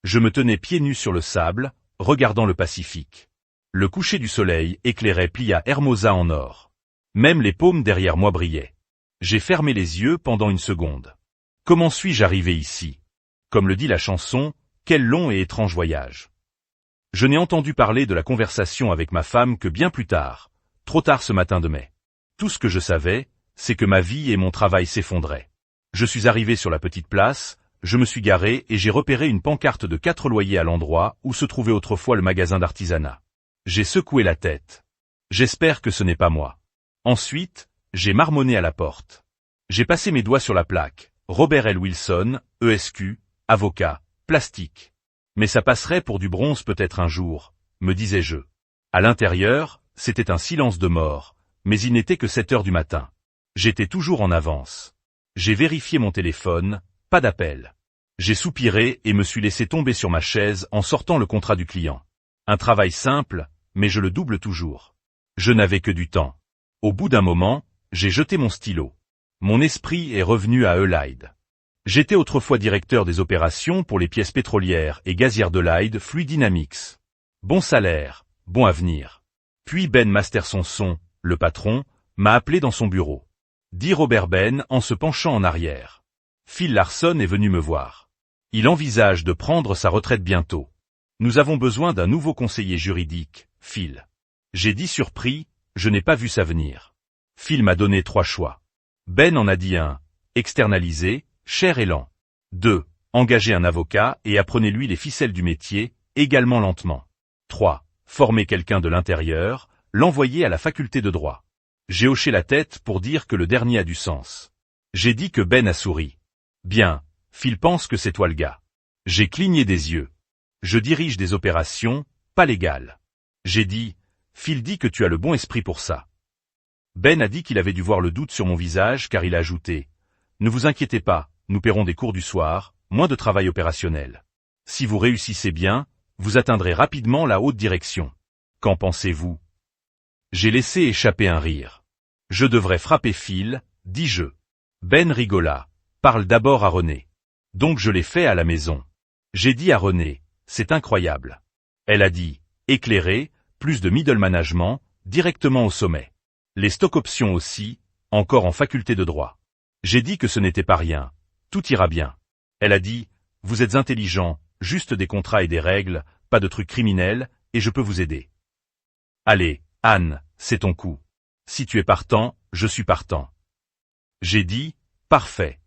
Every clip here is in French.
Je me tenais pieds nus sur le sable, regardant le Pacifique. Le coucher du soleil éclairait Playa Hermosa en or. Même les paumes derrière moi brillaient. J'ai fermé les yeux pendant une seconde. Comment suis-je arrivé ici? Comme le dit la chanson, quel long et étrange voyage. Je n'ai entendu parler de la conversation avec ma femme que bien plus tard, trop tard ce matin de mai. Tout ce que je savais, c'est que ma vie et mon travail s'effondraient. Je suis arrivé sur la petite place, je me suis garé et j'ai repéré une pancarte de 4 loyers à l'endroit où se trouvait autrefois le magasin d'artisanat. J'ai secoué la tête. J'espère que ce n'est pas moi. Ensuite, j'ai marmonné à la porte. J'ai passé mes doigts sur la plaque. Robert L. Wilson, ESQ, avocat, plastique. Mais ça passerait pour du bronze peut-être un jour, me disais-je. À l'intérieur, c'était un silence de mort, mais il n'était que 7 heures du matin. J'étais toujours en avance. J'ai vérifié mon téléphone, pas d'appel. J'ai soupiré et me suis laissé tomber sur ma chaise en sortant le contrat du client. Un travail simple, mais je le double toujours. Je n'avais que du temps. Au bout d'un moment, j'ai jeté mon stylo. Mon esprit est revenu à Euleid. J'étais autrefois directeur des opérations pour les pièces pétrolières et gazières d'Euleid Fluid Dynamics. Bon salaire, bon avenir. Puis Ben Masterson, le patron, m'a appelé dans son bureau. Dit Robert Ben en se penchant en arrière. Phil Larson est venu me voir. Il envisage de prendre sa retraite bientôt. Nous avons besoin d'un nouveau conseiller juridique, Phil. J'ai dit surpris, je n'ai pas vu ça venir. Phil m'a donné 3 choix. Ben en a dit 1, externaliser, cher et lent. 2, engager un avocat et apprenez-lui les ficelles du métier, également lentement. 3, former quelqu'un de l'intérieur, l'envoyer à la faculté de droit. J'ai hoché la tête pour dire que le dernier a du sens. J'ai dit que Ben a souri. Bien, Phil pense que c'est toi le gars. J'ai cligné des yeux. Je dirige des opérations, pas légales. J'ai dit, Phil dit que tu as le bon esprit pour ça. Ben a dit qu'il avait dû voir le doute sur mon visage car il a ajouté, ne vous inquiétez pas, nous paierons des cours du soir, moins de travail opérationnel. Si vous réussissez bien, vous atteindrez rapidement la haute direction. Qu'en pensez-vous? J'ai laissé échapper un rire. Je devrais frapper Phil, dis-je. Ben rigola. Parle d'abord à René. Donc je l'ai fait à la maison. J'ai dit à René, c'est incroyable. Elle a dit, éclairé, plus de middle management, directement au sommet. Les stock options aussi, encore en faculté de droit. J'ai dit que ce n'était pas rien, tout ira bien. Elle a dit, vous êtes intelligent, juste des contrats et des règles, pas de trucs criminels, et je peux vous aider. Allez, Anne, c'est ton coup. Si tu es partant, je suis partant. J'ai dit, parfait.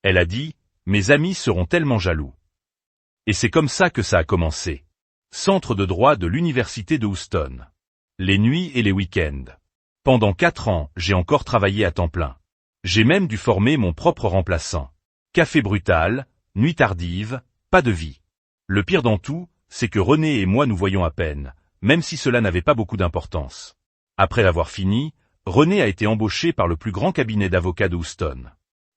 Elle a dit, mes amis seront tellement jaloux. Et c'est comme ça que ça a commencé. Centre de droit de l'université de Houston. Les nuits et les week-ends. Pendant 4 ans, j'ai encore travaillé à temps plein. J'ai même dû former mon propre remplaçant. Café brutal, nuit tardive, pas de vie. Le pire dans tout, c'est que René et moi nous voyons à peine, même si cela n'avait pas beaucoup d'importance. Après avoir fini, René a été embauché par le plus grand cabinet d'avocats de Houston.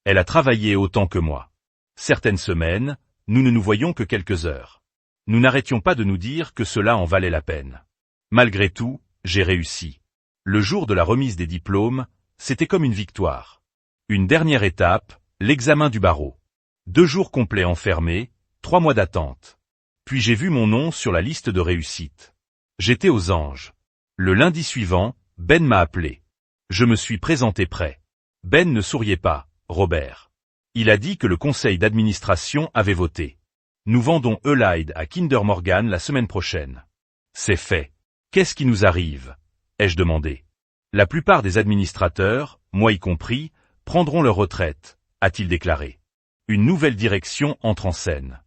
Elle a travaillé autant que moi. Certaines semaines, nous ne nous voyions que quelques heures. Nous n'arrêtions pas de nous dire que cela en valait la peine. Malgré tout, j'ai réussi. Le jour de la remise des diplômes, c'était comme une victoire. Une dernière étape, l'examen du barreau. 2 jours complets enfermés, 3 mois d'attente. Puis j'ai vu mon nom sur la liste de réussite. J'étais aux anges. Le lundi suivant, Ben m'a appelé. Je me suis présenté prêt. Ben ne souriait pas, Robert. Il a dit que le conseil d'administration avait voté. Nous vendons Euleid à Kinder Morgan la semaine prochaine. C'est fait. Qu'est-ce qui nous arrive? Ai-je demandé. La plupart des administrateurs, moi y compris, prendront leur retraite, a-t-il déclaré. Une nouvelle direction entre en scène.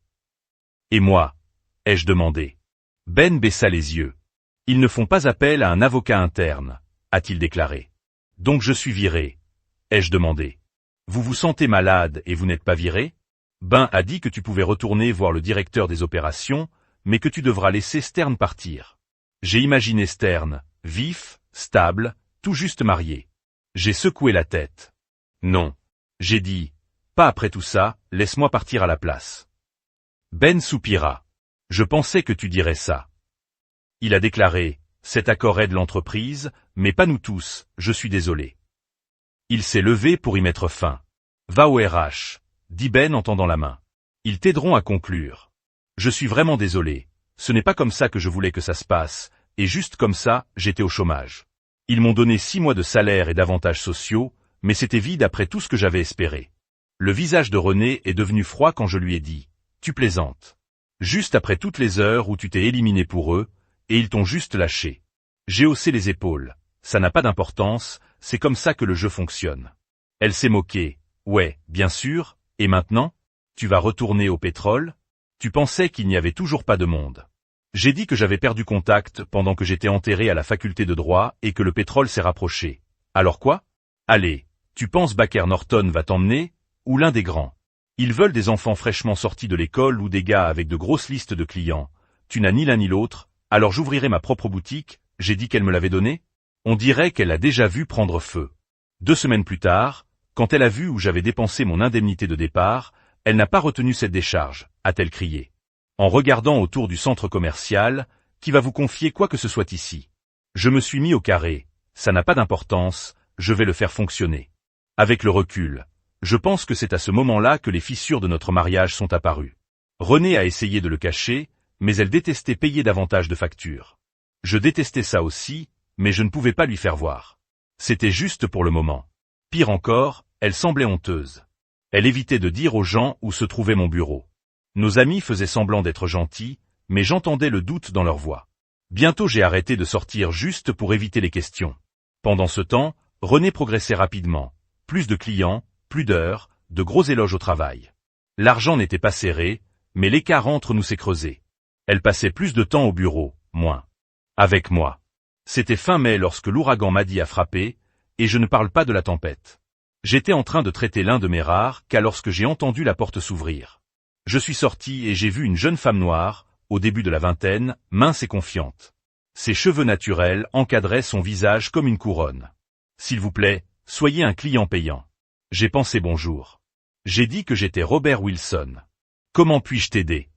Et moi? Ai-je demandé. Ben baissa les yeux. Ils ne font pas appel à un avocat interne, a-t-il déclaré. Donc je suis viré. Ai-je demandé. Vous vous sentez malade et vous n'êtes pas viré? Ben a dit que tu pouvais retourner voir le directeur des opérations, mais que tu devras laisser Stern partir. J'ai imaginé Stern, vif, stable, tout juste marié. J'ai secoué la tête. Non. J'ai dit, pas après tout ça, laisse-moi partir à la place. Ben soupira. Je pensais que tu dirais ça. Il a déclaré, cet accord aide l'entreprise, mais pas nous tous, je suis désolé. Il s'est levé pour y mettre fin. Va au RH, dit Ben en tendant la main. Ils t'aideront à conclure. Je suis vraiment désolé. Ce n'est pas comme ça que je voulais que ça se passe, et juste comme ça, j'étais au chômage. Ils m'ont donné 6 mois de salaire et d'avantages sociaux, mais c'était vide après tout ce que j'avais espéré. Le visage de René est devenu froid quand je lui ai dit « Tu plaisantes. Juste après toutes les heures où tu t'es éliminé pour eux, et ils t'ont juste lâché. » J'ai haussé les épaules. Ça n'a pas d'importance, c'est comme ça que le jeu fonctionne. Elle s'est moquée. Ouais, bien sûr, et maintenant? Tu vas retourner au pétrole? Tu pensais qu'il n'y avait toujours pas de monde. J'ai dit que j'avais perdu contact pendant que j'étais enterré à la faculté de droit et que le pétrole s'est rapproché. Alors quoi? Allez, tu penses Baker Norton va t'emmener? Ou l'un des grands? Ils veulent des enfants fraîchement sortis de l'école ou des gars avec de grosses listes de clients. Tu n'as ni l'un ni l'autre, alors j'ouvrirai ma propre boutique, j'ai dit qu'elle me l'avait donnée? On dirait qu'elle a déjà vu prendre feu. 2 semaines plus tard, quand elle a vu où j'avais dépensé mon indemnité de départ, elle n'a pas retenu cette décharge, a-t-elle crié. En regardant autour du centre commercial, qui va vous confier quoi que ce soit ici? Je me suis mis au carré, ça n'a pas d'importance, je vais le faire fonctionner. Avec le recul, je pense que c'est à ce moment-là que les fissures de notre mariage sont apparues. Renée a essayé de le cacher, mais elle détestait payer davantage de factures. Je détestais ça aussi, mais je ne pouvais pas lui faire voir. C'était juste pour le moment. Pire encore, elle semblait honteuse. Elle évitait de dire aux gens où se trouvait mon bureau. Nos amis faisaient semblant d'être gentils, mais j'entendais le doute dans leur voix. Bientôt j'ai arrêté de sortir juste pour éviter les questions. Pendant ce temps, René progressait rapidement. Plus de clients, plus d'heures, de gros éloges au travail. L'argent n'était pas serré, mais l'écart entre nous s'est creusé. Elle passait plus de temps au bureau, moins. Avec moi. C'était fin mai lorsque l'ouragan Maddy a frappé, et je ne parle pas de la tempête. J'étais en train de traiter l'un de mes rares cas lorsque j'ai entendu la porte s'ouvrir. Je suis sorti et j'ai vu une jeune femme noire, au début de la vingtaine, mince et confiante. Ses cheveux naturels encadraient son visage comme une couronne. S'il vous plaît, soyez un client payant. J'ai pensé bonjour. J'ai dit que j'étais Robert Wilson. Comment puis-je t'aider?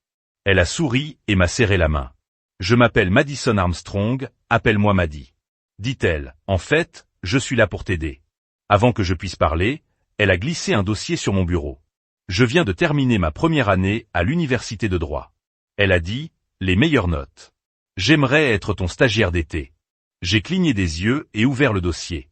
Elle a souri et m'a serré la main. Je m'appelle Madison Armstrong, appelle-moi Maddy. Dit-elle, en fait, je suis là pour t'aider. Avant que je puisse parler, elle a glissé un dossier sur mon bureau. Je viens de terminer ma première année à l'université de droit. Elle a dit, les meilleures notes. J'aimerais être ton stagiaire d'été. J'ai cligné des yeux et ouvert le dossier.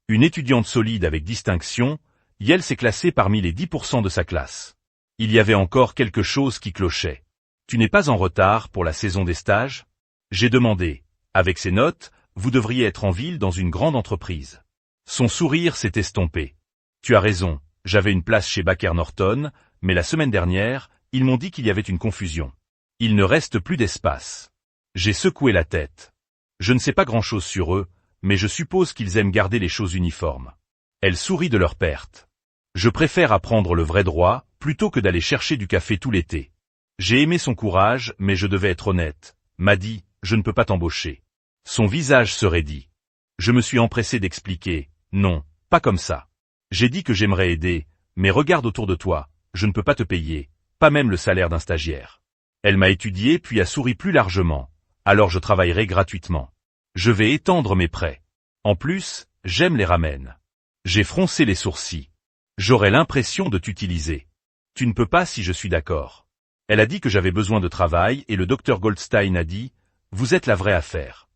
Une étudiante solide avec distinction, Yale s'est classée parmi les 10% de sa classe. Il y avait encore quelque chose qui clochait. Tu n'es pas en retard pour la saison des stages? J'ai demandé. Avec ces notes, vous devriez être en ville dans une grande entreprise. Son sourire s'est estompé. Tu as raison, j'avais une place chez Baker Norton, mais la semaine dernière, ils m'ont dit qu'il y avait une confusion. Il ne reste plus d'espace. J'ai secoué la tête. Je ne sais pas grand-chose sur eux, mais je suppose qu'ils aiment garder les choses uniformes. Elle sourit de leur perte. Je préfère apprendre le vrai droit, plutôt que d'aller chercher du café tout l'été. J'ai aimé son courage, mais je devais être honnête. M'a dit, je ne peux pas t'embaucher. Son visage se raidit. Je me suis empressé d'expliquer, non, pas comme ça. J'ai dit que j'aimerais aider, mais regarde autour de toi, je ne peux pas te payer, pas même le salaire d'un stagiaire. Elle m'a étudié puis a souri plus largement, alors je travaillerai gratuitement. Je vais étendre mes prêts. En plus, j'aime les ramen. J'ai froncé les sourcils. J'aurais l'impression de t'utiliser. Tu ne peux pas si je suis d'accord. Elle a dit que j'avais besoin de travail et le docteur Goldstein a dit, vous êtes la vraie affaire.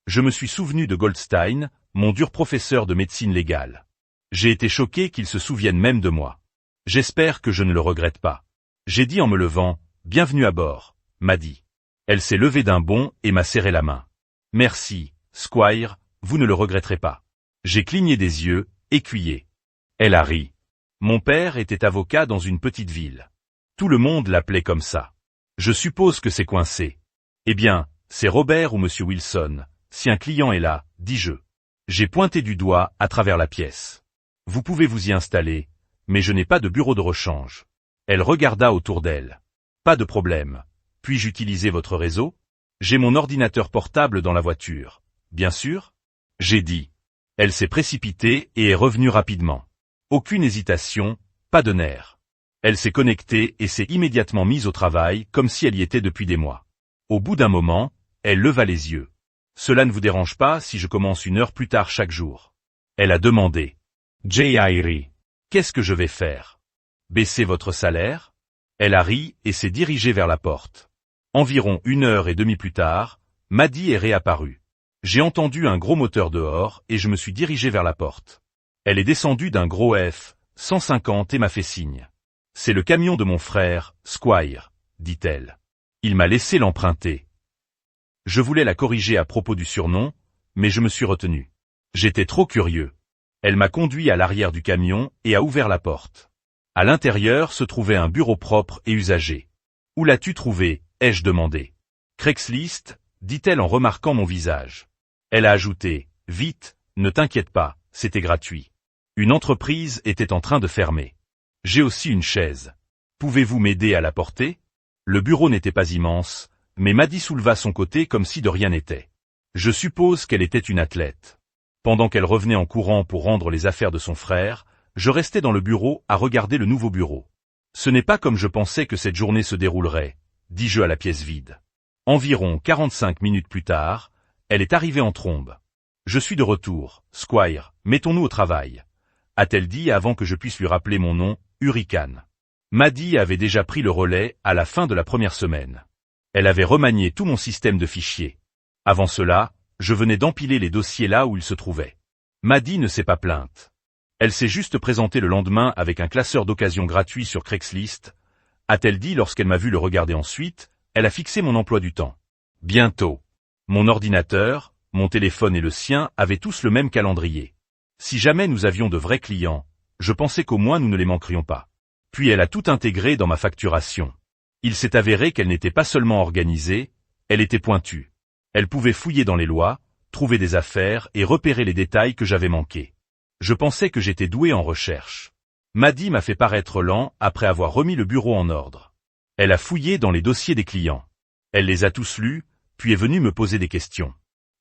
Je me suis souvenu de Goldstein, mon dur professeur de médecine légale. J'ai été choqué qu'il se souvienne même de moi. J'espère que je ne le regrette pas. J'ai dit en me levant, bienvenue à bord, Maddy. Elle s'est levée d'un bond et m'a serré la main. Merci, Squire, vous ne le regretterez pas. J'ai cligné des yeux, écuyé. Elle a ri. Mon père était avocat dans une petite ville. Tout le monde l'appelait comme ça. Je suppose que c'est coincé. Eh bien, c'est Robert ou Monsieur Wilson, si un client est là, dis-je. J'ai pointé du doigt à travers la pièce. Vous pouvez vous y installer, mais je n'ai pas de bureau de rechange. Elle regarda autour d'elle. Pas de problème. Puis-je utiliser votre réseau? J'ai mon ordinateur portable dans la voiture. Bien sûr? J'ai dit. Elle s'est précipitée et est revenue rapidement. Aucune hésitation, pas de nerfs. Elle s'est connectée et s'est immédiatement mise au travail comme si elle y était depuis des mois. Au bout d'un moment, elle leva les yeux. Cela ne vous dérange pas si je commence 1 heure plus tard chaque jour? Elle a demandé. J.I.R. Qu'est-ce que je vais faire? Baisser votre salaire? Elle a ri et s'est dirigée vers la porte. Environ 1h30 plus tard, Maddie est réapparue. J'ai entendu un gros moteur dehors et je me suis dirigé vers la porte. Elle est descendue d'un gros F-150 et m'a fait signe. C'est le camion de mon frère, Squire, dit-elle. Il m'a laissé l'emprunter. Je voulais la corriger à propos du surnom, mais je me suis retenu. J'étais trop curieux. Elle m'a conduit à l'arrière du camion et a ouvert la porte. À l'intérieur se trouvait un bureau propre et usagé. « Où l'as-tu trouvé ?» ai-je demandé. « Craigslist » dit-elle en remarquant mon visage. Elle a ajouté « Vite, ne t'inquiète pas, c'était gratuit. » Une entreprise était en train de fermer. J'ai aussi une chaise. Pouvez-vous m'aider à la porter? Le bureau n'était pas immense, mais Maddie souleva son côté comme si de rien n'était. Je suppose qu'elle était une athlète. Pendant qu'elle revenait en courant pour rendre les affaires de son frère, je restais dans le bureau à regarder le nouveau bureau. Ce n'est pas comme je pensais que cette journée se déroulerait, dis-je à la pièce vide. Environ 45 minutes plus tard, elle est arrivée en trombe. Je suis de retour, Squire, mettons-nous au travail, a-t-elle dit avant que je puisse lui rappeler mon nom, Hurricane. Maddie avait déjà pris le relais à la fin de la première semaine. Elle avait remanié tout mon système de fichiers. Avant cela, je venais d'empiler les dossiers là où ils se trouvaient. Maddie ne s'est pas plainte. Elle s'est juste présentée le lendemain avec un classeur d'occasion gratuit sur Craigslist, a-t-elle dit lorsqu'elle m'a vu le regarder ensuite. Elle a fixé mon emploi du temps. Bientôt. Mon ordinateur, mon téléphone et le sien avaient tous le même calendrier. Si jamais nous avions de vrais clients, je pensais qu'au moins nous ne les manquerions pas. Puis elle a tout intégré dans ma facturation. Il s'est avéré qu'elle n'était pas seulement organisée, elle était pointue. Elle pouvait fouiller dans les lois, trouver des affaires et repérer les détails que j'avais manqués. Je pensais que j'étais doué en recherche. Maddie m'a fait paraître lent après avoir remis le bureau en ordre. Elle a fouillé dans les dossiers des clients. Elle les a tous lus, puis est venue me poser des questions.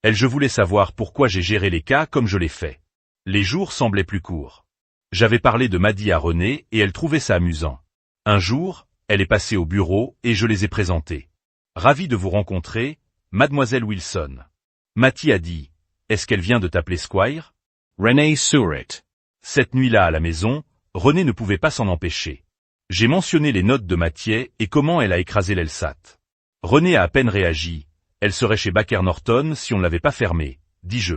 Je voulais savoir pourquoi j'ai géré les cas comme je l'ai fait. Les jours semblaient plus courts. J'avais parlé de Maddie à René et elle trouvait ça amusant. Un jour, elle est passée au bureau et je les ai présentés. Ravi de vous rencontrer, Mademoiselle Wilson. Matty a dit, est-ce qu'elle vient de t'appeler Squire? René Sourit. Cette nuit-là à la maison, René ne pouvait pas s'en empêcher. J'ai mentionné les notes de Mathieu et comment elle a écrasé l'ELSAT. René a à peine réagi. Elle serait chez Baker Norton si on ne l'avait pas fermée, dis-je.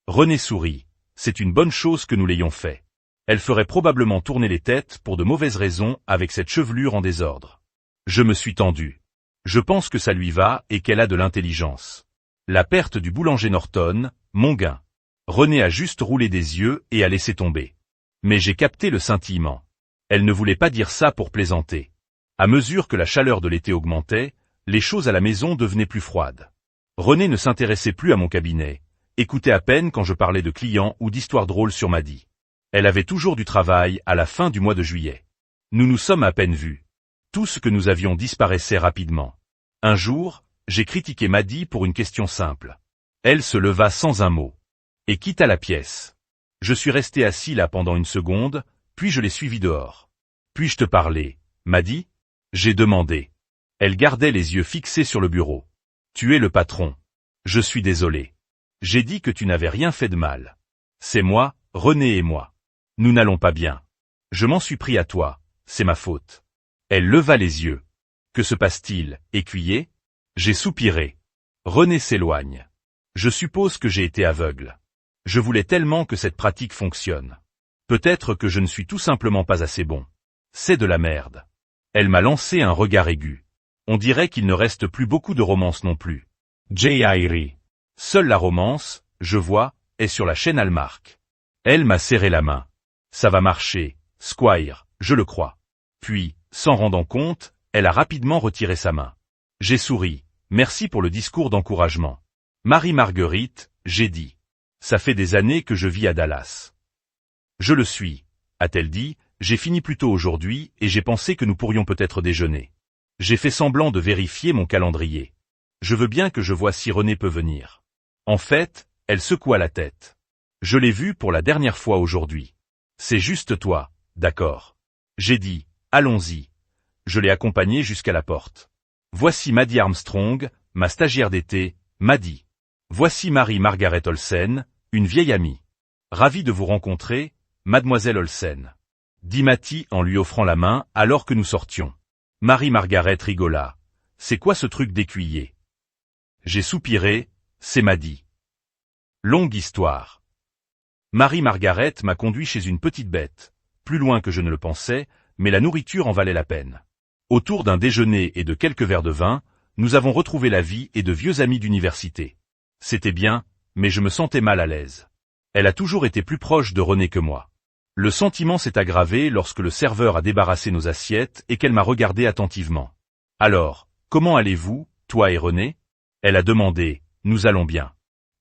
René sourit. C'est une bonne chose que nous l'ayons fait. Elle ferait probablement tourner les têtes pour de mauvaises raisons avec cette chevelure en désordre. Je me suis tendu. Je pense que ça lui va et qu'elle a de l'intelligence. La perte du boulanger Norton, mon gain. René a juste roulé des yeux et a laissé tomber. Mais j'ai capté le scintillement. Elle ne voulait pas dire ça pour plaisanter. À mesure que la chaleur de l'été augmentait, les choses à la maison devenaient plus froides. René ne s'intéressait plus à mon cabinet, écoutait à peine quand je parlais de clients ou d'histoires drôles sur Maddie. Elle avait toujours du travail à la fin du mois de juillet. Nous nous sommes à peine vus. Tout ce que nous avions disparaissait rapidement. Un jour, j'ai critiqué Maddie pour une question simple. Elle se leva sans un mot. Et quitta la pièce. Je suis resté assis là pendant une seconde, puis je l'ai suivie dehors. Puis-je te parler, Maddie? J'ai demandé. Elle gardait les yeux fixés sur le bureau. Tu es le patron. Je suis désolé. J'ai dit que tu n'avais rien fait de mal. C'est moi, René et moi. Nous n'allons pas bien. Je m'en suis pris à toi, c'est ma faute. Elle leva les yeux. Que se passe-t-il, écuyer? J'ai soupiré. René s'éloigne. Je suppose que j'ai été aveugle. Je voulais tellement que cette pratique fonctionne. Peut-être que je ne suis tout simplement pas assez bon. C'est de la merde. Elle m'a lancé un regard aigu. On dirait qu'il ne reste plus beaucoup de romance non plus. J.I.R. Seule la romance, je vois, est sur la chaîne Hallmark. Elle m'a serré la main. Ça va marcher, Squire, je le crois. Puis, s'en rendant compte, elle a rapidement retiré sa main. J'ai souri. Merci pour le discours d'encouragement. Marie-Marguerite, j'ai dit. Ça fait des années que je vis à Dallas. Je le suis, a-t-elle dit, j'ai fini plus tôt aujourd'hui et j'ai pensé que nous pourrions peut-être déjeuner. J'ai fait semblant de vérifier mon calendrier. Je veux bien que je voie si René peut venir. En fait, elle secoua la tête. Je l'ai vu pour la dernière fois aujourd'hui. C'est juste toi, d'accord. J'ai dit, allons-y. Je l'ai accompagné jusqu'à la porte. Voici Maddie Armstrong, ma stagiaire d'été, Maddie. Voici Marie-Margaret Olsen, une vieille amie. Ravi de vous rencontrer, Mademoiselle Olsen. Dit Matty en lui offrant la main alors que nous sortions. Marie-Margaret rigola. C'est quoi ce truc d'écuyer? J'ai soupiré, c'est Maddy. Longue histoire. Marie-Margaret m'a conduit chez une petite bête, plus loin que je ne le pensais, mais la nourriture en valait la peine. Autour d'un déjeuner et de quelques verres de vin, nous avons retrouvé la vie et de vieux amis d'université. C'était bien, mais je me sentais mal à l'aise. Elle a toujours été plus proche de René que moi. Le sentiment s'est aggravé lorsque le serveur a débarrassé nos assiettes et qu'elle m'a regardé attentivement. « Alors, comment allez-vous, toi et René ?» Elle a demandé, « Nous allons bien. »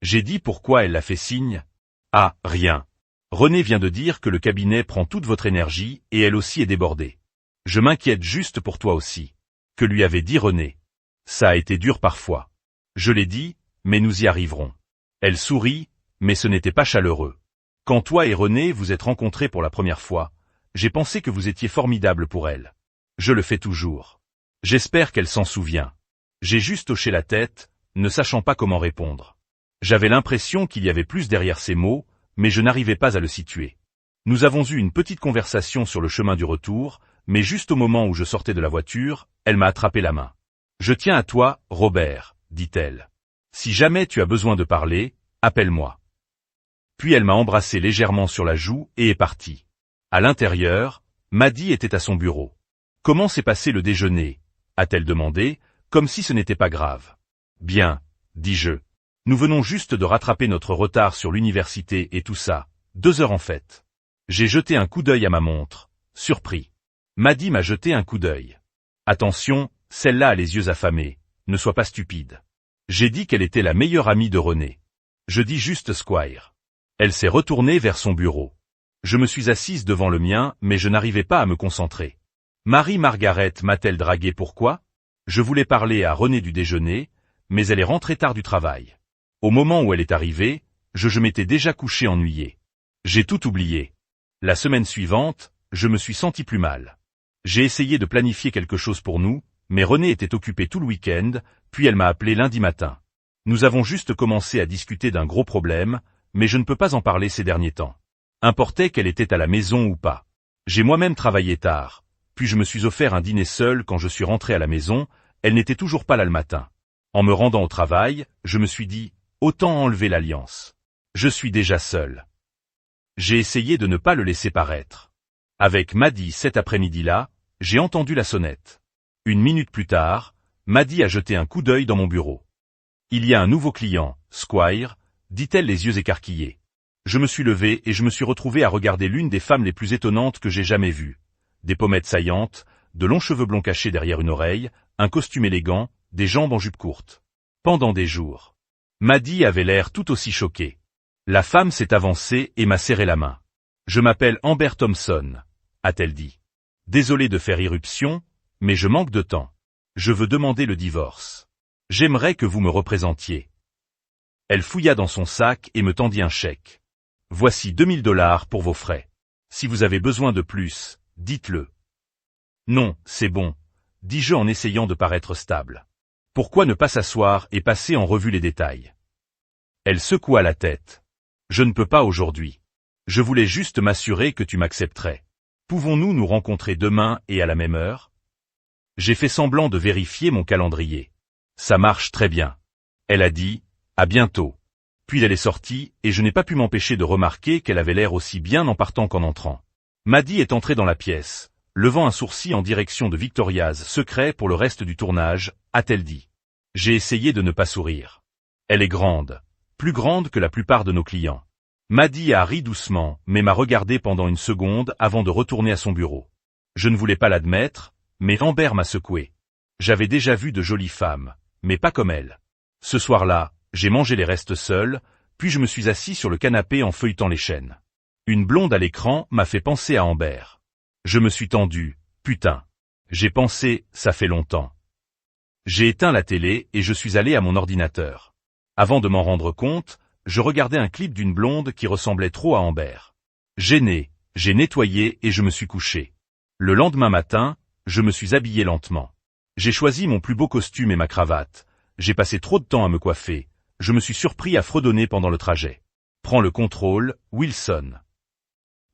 J'ai dit pourquoi elle l'a fait signe. « Ah, rien. René vient de dire que le cabinet prend toute votre énergie et elle aussi est débordée. Je m'inquiète juste pour toi aussi. » Que lui avait dit René. Ça a été dur parfois. Je l'ai dit, mais nous y arriverons. Elle sourit, mais ce n'était pas chaleureux. Quand toi et René vous êtes rencontrés pour la première fois, j'ai pensé que vous étiez formidable pour elle. Je le fais toujours. J'espère qu'elle s'en souvient. J'ai juste hoché la tête, ne sachant pas comment répondre. J'avais l'impression qu'il y avait plus derrière ces mots, mais je n'arrivais pas à le situer. Nous avons eu une petite conversation sur le chemin du retour, mais juste au moment où je sortais de la voiture, elle m'a attrapé la main. « Je tiens à toi, Robert, » dit-elle. « Si jamais tu as besoin de parler, appelle-moi. » Puis elle m'a embrassé légèrement sur la joue et est partie. À l'intérieur, Maddy était à son bureau. « Comment s'est passé le déjeuner ?» a-t-elle demandé, comme si ce n'était pas grave. « Bien, » dis-je. Nous venons juste de rattraper notre retard sur l'université et tout ça, 2 heures en fait. J'ai jeté un coup d'œil à ma montre, surpris. Maddy m'a jeté un coup d'œil. Attention, celle-là a les yeux affamés, ne sois pas stupide. J'ai dit qu'elle était la meilleure amie de René. Je dis juste Squire. Elle s'est retournée vers son bureau. Je me suis assise devant le mien, mais je n'arrivais pas à me concentrer. Marie-Margaret m'a-t-elle dragué pourquoi? Je voulais parler à René du déjeuner, mais elle est rentrée tard du travail. Au moment où elle est arrivée, je m'étais déjà couché ennuyé. J'ai tout oublié. La semaine suivante, je me suis senti plus mal. J'ai essayé de planifier quelque chose pour nous, mais René était occupé tout le week-end, puis elle m'a appelé lundi matin. Nous avons juste commencé à discuter d'un gros problème, mais je ne peux pas en parler ces derniers temps. Importait qu'elle était à la maison ou pas. J'ai moi-même travaillé tard, puis je me suis offert un dîner seul quand je suis rentré à la maison, elle n'était toujours pas là le matin. En me rendant au travail, je me suis dit, autant enlever l'alliance. Je suis déjà seul. J'ai essayé de ne pas le laisser paraître. Avec Maddy cet après-midi-là, j'ai entendu la sonnette. 1 minute plus tard, Maddy a jeté un coup d'œil dans mon bureau. Il y a un nouveau client, Squire, dit-elle les yeux écarquillés. Je me suis levé et je me suis retrouvé à regarder l'une des femmes les plus étonnantes que j'ai jamais vues. Des pommettes saillantes, de longs cheveux blonds cachés derrière une oreille, un costume élégant, des jambes en jupe courte. Pendant des jours. Maddy avait l'air tout aussi choquée. La femme s'est avancée et m'a serré la main. « Je m'appelle Amber Thompson », a-t-elle dit. « Désolé de faire irruption, mais je manque de temps. Je veux demander le divorce. J'aimerais que vous me représentiez. » Elle fouilla dans son sac et me tendit un chèque. « Voici $2000 pour vos frais. Si vous avez besoin de plus, dites-le. » « Non, c'est bon, » dis-je en essayant de paraître stable. « Pourquoi ne pas s'asseoir et passer en revue les détails ?» Elle secoua la tête. « Je ne peux pas aujourd'hui. Je voulais juste m'assurer que tu m'accepterais. Pouvons-nous nous rencontrer demain et à la même heure ?» J'ai fait semblant de vérifier mon calendrier. « Ça marche très bien. » Elle a dit, « À bientôt. » Puis elle est sortie et je n'ai pas pu m'empêcher de remarquer qu'elle avait l'air aussi bien en partant qu'en entrant. Maddy est entrée dans la pièce, levant un sourcil en direction de Victoria's Secret pour le reste du tournage, a-t-elle dit. J'ai essayé de ne pas sourire. Elle est grande, plus grande que la plupart de nos clients. Maddy a ri doucement, mais m'a regardé pendant une seconde avant de retourner à son bureau. Je ne voulais pas l'admettre, mais Amber m'a secoué. J'avais déjà vu de jolies femmes, mais pas comme elle. Ce soir-là, j'ai mangé les restes seul, puis je me suis assis sur le canapé en feuilletant les chaînes. Une blonde à l'écran m'a fait penser à Amber. Je me suis tendu, putain. J'ai pensé, ça fait longtemps. J'ai éteint la télé et je suis allé à mon ordinateur. Avant de m'en rendre compte, je regardais un clip d'une blonde qui ressemblait trop à Amber. Gêné, j'ai nettoyé et je me suis couché. Le lendemain matin, je me suis habillé lentement. J'ai choisi mon plus beau costume et ma cravate. J'ai passé trop de temps à me coiffer. Je me suis surpris à fredonner pendant le trajet. Prends le contrôle, Wilson.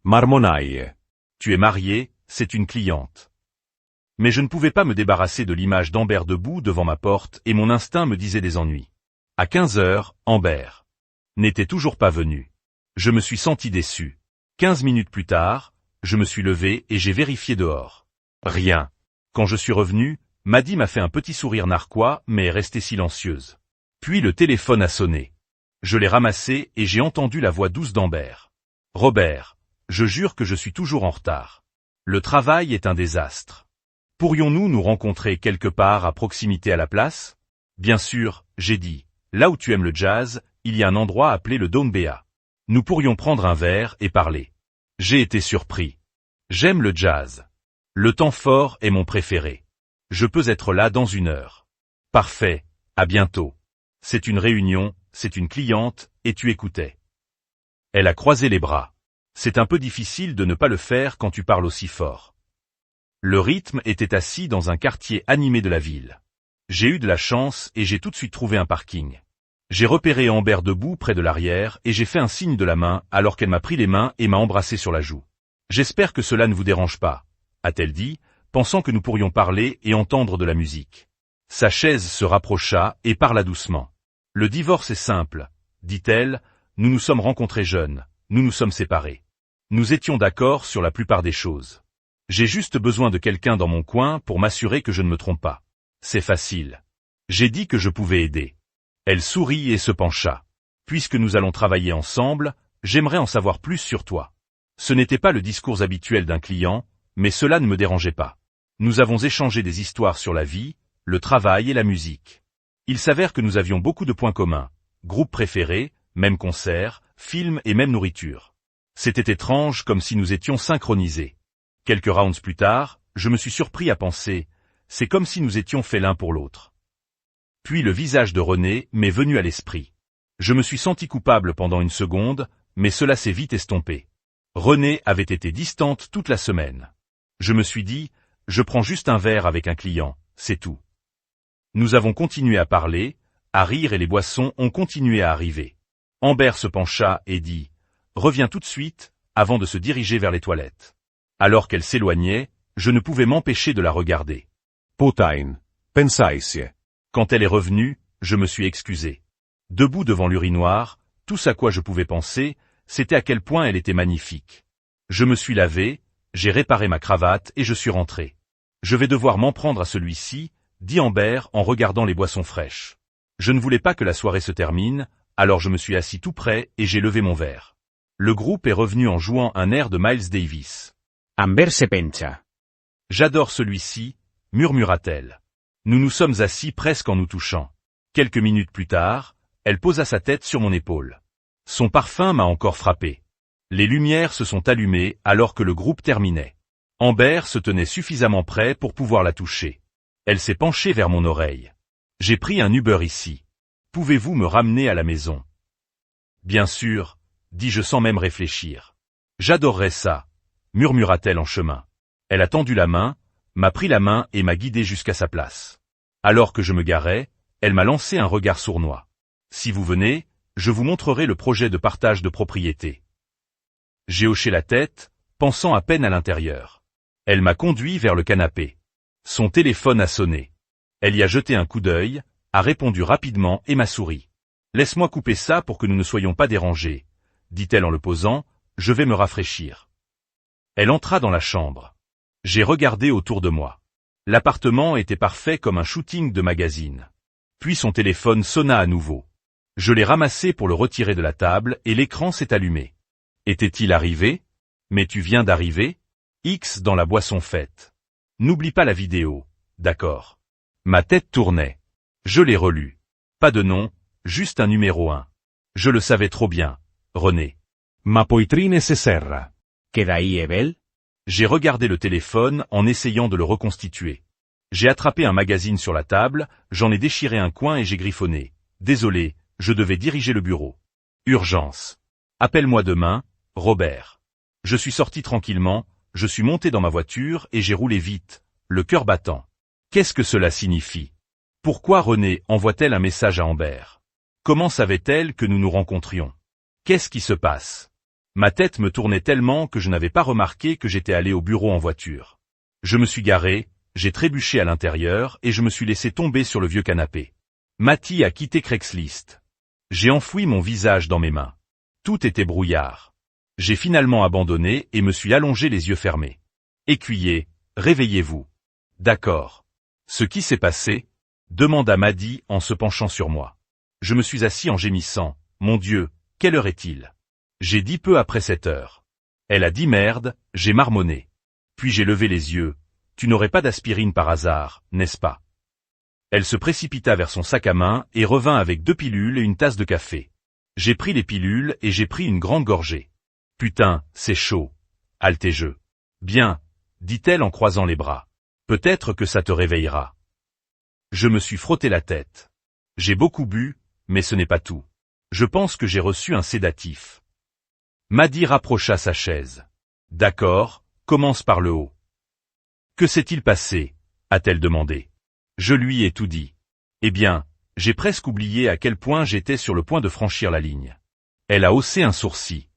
Marmonaille. Tu es marié, c'est une cliente. Mais je ne pouvais pas me débarrasser de l'image d'Amber debout devant ma porte et mon instinct me disait des ennuis. À 15 heures, Amber n'était toujours pas venu. Je me suis senti déçu. 15 minutes plus tard, je me suis levé et j'ai vérifié dehors. Rien. Quand je suis revenu, Maddy m'a fait un petit sourire narquois mais est restée silencieuse. Puis le téléphone a sonné. Je l'ai ramassé et j'ai entendu la voix douce d'Amber. Robert, je jure que je suis toujours en retard. Le travail est un désastre. Pourrions-nous nous rencontrer quelque part à proximité à la place? Bien sûr, j'ai dit. Là où tu aimes le jazz, il y a un endroit appelé le Dome Béat. Nous pourrions prendre un verre et parler. J'ai été surpris. J'aime le jazz. Le temps fort est mon préféré. Je peux être là dans 1 heure. Parfait, à bientôt. C'est une réunion, c'est une cliente, et tu écoutais. Elle a croisé les bras. C'est un peu difficile de ne pas le faire quand tu parles aussi fort. Le rythme était assis dans un quartier animé de la ville. J'ai eu de la chance et j'ai tout de suite trouvé un parking. J'ai repéré Amber debout près de l'arrière et j'ai fait un signe de la main alors qu'elle m'a pris les mains et m'a embrassé sur la joue. J'espère que cela ne vous dérange pas, a-t-elle dit, pensant que nous pourrions parler et entendre de la musique. Sa chaise se rapprocha et parla doucement. Le divorce est simple, dit-elle, nous nous sommes rencontrés jeunes, nous nous sommes séparés. Nous étions d'accord sur la plupart des choses. J'ai juste besoin de quelqu'un dans mon coin pour m'assurer que je ne me trompe pas. C'est facile. J'ai dit que je pouvais aider. Elle sourit et se pencha. Puisque nous allons travailler ensemble, j'aimerais en savoir plus sur toi. Ce n'était pas le discours habituel d'un client, mais cela ne me dérangeait pas. Nous avons échangé des histoires sur la vie, le travail et la musique. Il s'avère que nous avions beaucoup de points communs. Groupe préféré, même concert, film et même nourriture. C'était étrange comme si nous étions synchronisés. Quelques rounds plus tard, je me suis surpris à penser, c'est comme si nous étions faits l'un pour l'autre. Puis le visage de René m'est venu à l'esprit. Je me suis senti coupable pendant 1 seconde, mais cela s'est vite estompé. René avait été distante toute la semaine. Je me suis dit, je prends juste un verre avec un client, c'est tout. Nous avons continué à parler, à rire et les boissons ont continué à arriver. Amber se pencha et dit, reviens tout de suite, avant de se diriger vers les toilettes. Alors qu'elle s'éloignait, je ne pouvais m'empêcher de la regarder. Putain, pensaisi. Quand elle est revenue, je me suis excusé. Debout devant l'urinoir, tout ce à quoi je pouvais penser, c'était à quel point elle était magnifique. Je me suis lavé, j'ai réparé ma cravate et je suis rentré. Je vais devoir m'en prendre à celui-ci, dit Amber en regardant les boissons fraîches. Je ne voulais pas que la soirée se termine, alors je me suis assis tout près et j'ai levé mon verre. Le groupe est revenu en jouant un air de Miles Davis. Amber se pencha. J'adore celui-ci, murmura-t-elle. Nous nous sommes assis presque en nous touchant. Quelques minutes plus tard, elle posa sa tête sur mon épaule. Son parfum m'a encore frappé. Les lumières se sont allumées alors que le groupe terminait. Amber se tenait suffisamment près pour pouvoir la toucher. Elle s'est penchée vers mon oreille. J'ai pris un Uber ici. Pouvez-vous me ramener à la maison? Bien sûr, dis-je sans même réfléchir. J'adorerais ça, murmura-t-elle en chemin. Elle a tendu la main, m'a pris la main et m'a guidé jusqu'à sa place. Alors que je me garais, elle m'a lancé un regard sournois. Si vous venez, je vous montrerai le projet de partage de propriété. J'ai hoché la tête, pensant à peine à l'intérieur. Elle m'a conduit vers le canapé. Son téléphone a sonné. Elle y a jeté un coup d'œil, a répondu rapidement et m'a souri. Laisse-moi couper ça pour que nous ne soyons pas dérangés, dit-elle en le posant, je vais me rafraîchir. Elle entra dans la chambre. J'ai regardé autour de moi. L'appartement était parfait comme un shooting de magazine. Puis son téléphone sonna à nouveau. Je l'ai ramassé pour le retirer de la table et l'écran s'est allumé. Était-il arrivé? Mais tu viens d'arriver? X dans la boisson faite. N'oublie pas la vidéo, d'accord. Ma tête tournait. Je l'ai relu. Pas de nom, juste un numéro 1. Je le savais trop bien, René. Ma poitrine se serra. Queda Ebel? J'ai regardé le téléphone en essayant de le reconstituer. J'ai attrapé un magazine sur la table, j'en ai déchiré un coin et j'ai griffonné. Désolé, je devais diriger le bureau. Urgence. Appelle-moi demain, Robert. Je suis sorti tranquillement, je suis monté dans ma voiture et j'ai roulé vite, le cœur battant. Qu'est-ce que cela signifie? Pourquoi René envoie-t-elle un message à Amber? Comment savait-elle que nous nous rencontrions? Qu'est-ce qui se passe? Ma tête me tournait tellement que je n'avais pas remarqué que j'étais allé au bureau en voiture. Je me suis garé, j'ai trébuché à l'intérieur et je me suis laissé tomber sur le vieux canapé. Matty a quitté Craigslist. J'ai enfoui mon visage dans mes mains. Tout était brouillard. J'ai finalement abandonné et me suis allongé les yeux fermés. Écuyer, réveillez-vous. D'accord. Ce qui s'est passé? Demanda Maddie en se penchant sur moi. Je me suis assis en gémissant. Mon Dieu, quelle heure est-il? J'ai dit peu après 7 heures. Elle a dit merde, j'ai marmonné. Puis j'ai levé les yeux. Tu n'aurais pas d'aspirine par hasard, n'est-ce pas? Elle se précipita vers son sac à main et revint avec 2 pilules et une tasse de café. J'ai pris les pilules et j'ai pris une grande gorgée. Putain, c'est chaud. Haletez-je. Bien, dit-elle en croisant les bras. Peut-être que ça te réveillera. Je me suis frotté la tête. J'ai beaucoup bu, mais ce n'est pas tout. Je pense que j'ai reçu un sédatif. Maddie rapprocha sa chaise. D'accord, commence par le haut. Que s'est-il passé? A-t-elle demandé. Je lui ai tout dit. Eh bien, j'ai presque oublié à quel point j'étais sur le point de franchir la ligne. Elle a haussé un sourcil.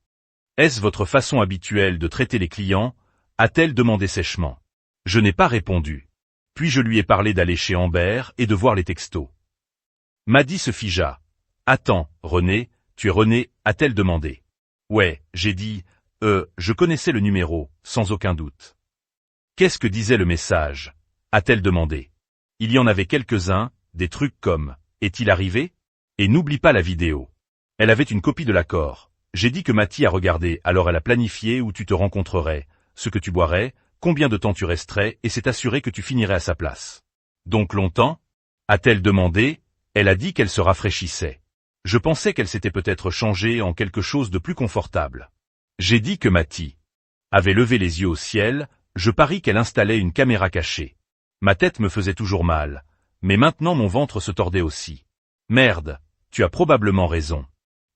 Est-ce votre façon habituelle de traiter les clients? A-t-elle demandé sèchement. Je n'ai pas répondu. Puis je lui ai parlé d'aller chez Amber et de voir les textos. Maddie se figea. Attends, René, tu es René, a-t-elle demandé. Ouais, j'ai dit, je connaissais le numéro, sans aucun doute. Qu'est-ce que disait le message? A-t-elle demandé. Il y en avait quelques-uns, des trucs comme, est-il arrivé? Et n'oublie pas la vidéo. Elle avait une copie de l'accord. J'ai dit que Matty a regardé, alors elle a planifié où tu te rencontrerais, ce que tu boirais, combien de temps tu resterais et s'est assuré que tu finirais à sa place. Donc longtemps? A-t-elle demandé? Elle a dit qu'elle se rafraîchissait. Je pensais qu'elle s'était peut-être changée en quelque chose de plus confortable. J'ai dit que Matty avait levé les yeux au ciel, je parie qu'elle installait une caméra cachée. Ma tête me faisait toujours mal, mais maintenant mon ventre se tordait aussi. Merde, tu as probablement raison.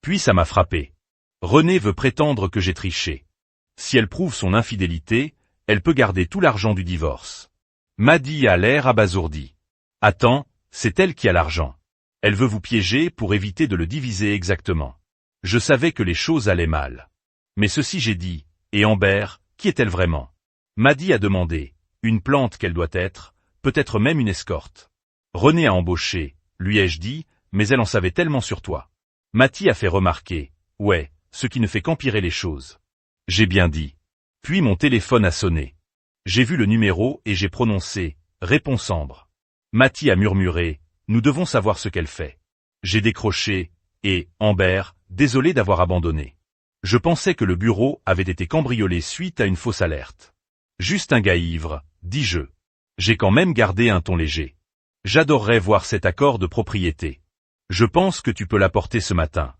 Puis ça m'a frappé. René veut prétendre que j'ai triché. Si elle prouve son infidélité, elle peut garder tout l'argent du divorce. Maddie a l'air abasourdi. Attends, c'est elle qui a l'argent. Elle veut vous piéger pour éviter de le diviser exactement. Je savais que les choses allaient mal. Mais ceci j'ai dit, et Amber, qui est-elle vraiment? Maddie a demandé, une plante qu'elle doit être, peut-être même une escorte. René a embauché, lui ai-je dit, mais elle en savait tellement sur toi. Matty a fait remarquer, ouais, ce qui ne fait qu'empirer les choses. J'ai bien dit. Puis mon téléphone a sonné. J'ai vu le numéro et j'ai prononcé, réponse Ambre. Matty a murmuré, nous devons savoir ce qu'elle fait. J'ai décroché, et, Amber, désolé d'avoir abandonné. Je pensais que le bureau avait été cambriolé suite à une fausse alerte. Juste un gars ivre, dis-je. J'ai quand même gardé un ton léger. J'adorerais voir cet accord de propriété. Je pense que tu peux l'apporter ce matin.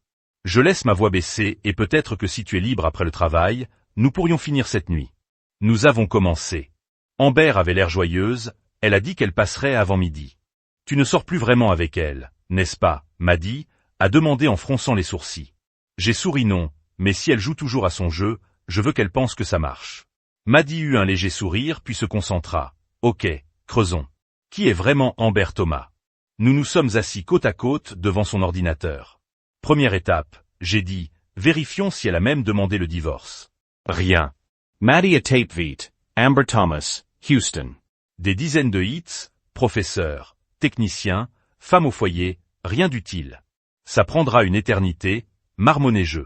Je laisse ma voix baisser et peut-être que si tu es libre après le travail, nous pourrions finir cette nuit. Nous avons commencé. Amber avait l'air joyeuse, elle a dit qu'elle passerait avant midi. Tu ne sors plus vraiment avec elle, n'est-ce pas, Maddie, a demandé en fronçant les sourcils. J'ai souri non, mais si elle joue toujours à son jeu, je veux qu'elle pense que ça marche. Maddie eut un léger sourire puis se concentra. Ok, creusons. Qui est vraiment Amber Thomas? Nous nous sommes assis côte à côte devant son ordinateur. Première étape, j'ai dit, vérifions si elle a même demandé le divorce. Rien. Maddie a tape beat, Amber Thomas, Houston. Des dizaines de hits, professeur, technicien, femme au foyer, rien d'utile. Ça prendra une éternité, marmonnai-je.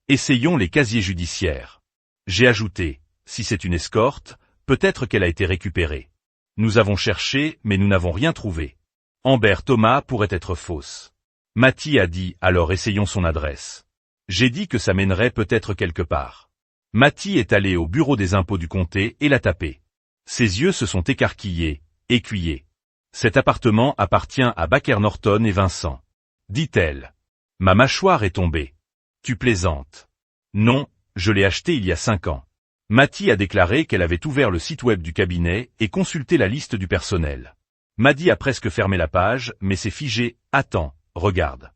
Essayons les casiers judiciaires. J'ai ajouté, si c'est une escorte, peut-être qu'elle a été récupérée. Nous avons cherché, mais nous n'avons rien trouvé. Amber Thomas pourrait être fausse. Matty a dit, alors essayons son adresse. J'ai dit que ça mènerait peut-être quelque part. Matty est allé au bureau des impôts du comté et l'a tapé. Ses yeux se sont écarquillés, écuyés. Cet appartement appartient à Baker Norton et Vincent. Dit-elle. Ma mâchoire est tombée. Tu plaisantes. Non, je l'ai acheté il y a 5 ans. Matty a déclaré qu'elle avait ouvert le site web du cabinet et consulté la liste du personnel. Maddie a presque fermé la page, mais s'est figé. Attends, regarde.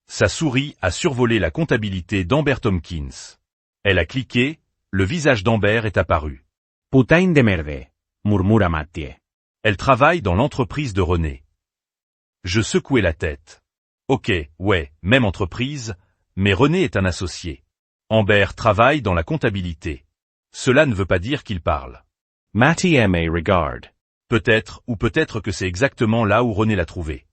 Sa souris a survolé la comptabilité d'Amber Tompkins. Elle a cliqué, le visage d'Amber est apparu. Putain de merde, murmura Matty. Elle travaille dans l'entreprise de René. Je secouai la tête. Ok, ouais, même entreprise, mais René est un associé. Amber travaille dans la comptabilité. Cela ne veut pas dire qu'il parle. Matty M.A. regard. Peut-être, ou peut-être que c'est exactement là où René l'a trouvé.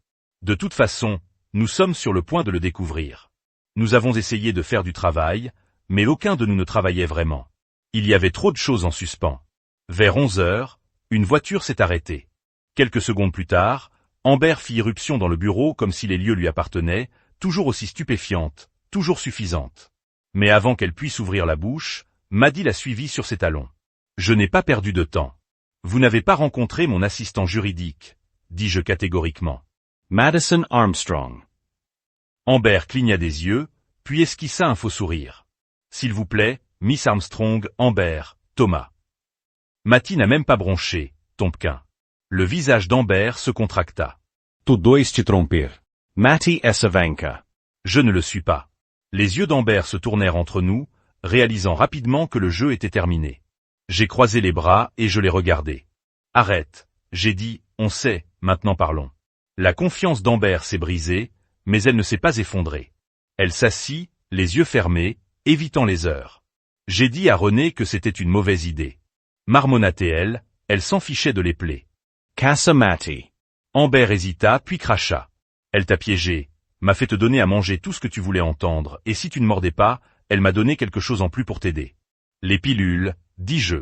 De toute façon, nous sommes sur le point de le découvrir. Nous avons essayé de faire du travail, mais aucun de nous ne travaillait vraiment. Il y avait trop de choses en suspens. Vers 11 heures, une voiture s'est arrêtée. Quelques secondes plus tard, Amber fit irruption dans le bureau comme si les lieux lui appartenaient, toujours aussi stupéfiante, toujours suffisante. Mais avant qu'elle puisse ouvrir la bouche, Maddie la suivit sur ses talons. « Je n'ai pas perdu de temps. Vous n'avez pas rencontré mon assistant juridique, dis-je catégoriquement. Madison Armstrong. Amber cligna des yeux, puis esquissa un faux sourire. S'il vous plaît, Miss Armstrong, Amber, Thomas. Matty n'a même pas bronché, Tompkin. Le visage d'Amber se contracta. Tu dois te tromper. Matty Esavanka. Je ne le suis pas. Les yeux d'Amber se tournèrent entre nous, réalisant rapidement que le jeu était terminé. J'ai croisé les bras et je l'ai regardé. Arrête, j'ai dit, on sait, maintenant parlons. La confiance d'Amber s'est brisée, mais elle ne s'est pas effondrée. Elle s'assit, les yeux fermés, évitant les heures. J'ai dit à René que c'était une mauvaise idée. Marmonna-t-elle, elle s'en fichait de les plaies. Casa Matty. Amber hésita puis cracha. Elle t'a piégé, m'a fait te donner à manger tout ce que tu voulais entendre, et si tu ne mordais pas, elle m'a donné quelque chose en plus pour t'aider. Les pilules, dis-je.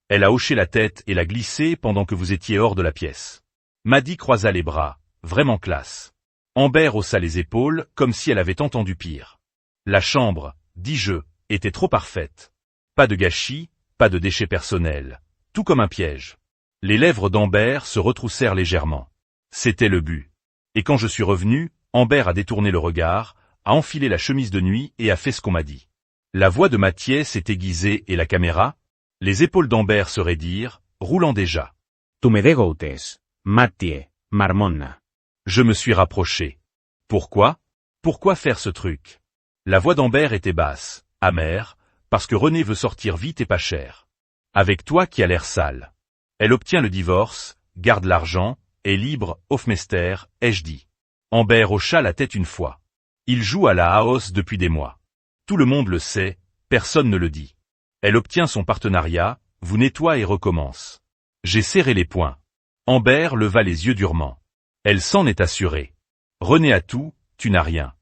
Elle a hoché la tête et l'a glissée pendant que vous étiez hors de la pièce. Maddie croisa les bras, vraiment classe. Amber haussa les épaules comme si elle avait entendu pire. La chambre, dis-je, était trop parfaite. Pas de gâchis, pas de déchets personnels, tout comme un piège. Les lèvres d'Amber se retroussèrent légèrement. C'était le but. Et quand je suis revenu, Amber a détourné le regard, a enfilé la chemise de nuit et a fait ce qu'on m'a dit. La voix de Mathieu s'est aiguisée et la caméra? Les épaules d'Amber se raidirent, roulant déjà. Tu me dégoûtes, Mathieu, marmonna. Je me suis rapproché. Pourquoi? Pourquoi faire ce truc? La voix d'Amber était basse, amère, parce que René veut sortir vite et pas cher. Avec toi qui a l'air sale. Elle obtient le divorce, garde l'argent, est libre, Hofmeister, ai-je dit. Amber hocha la tête une fois. Il joue à la house depuis des mois. Tout le monde le sait, personne ne le dit. Elle obtient son partenariat, vous nettoie et recommence. J'ai serré les poings. Amber leva les yeux durement. Elle s'en est assurée. René a tout, tu n'as rien.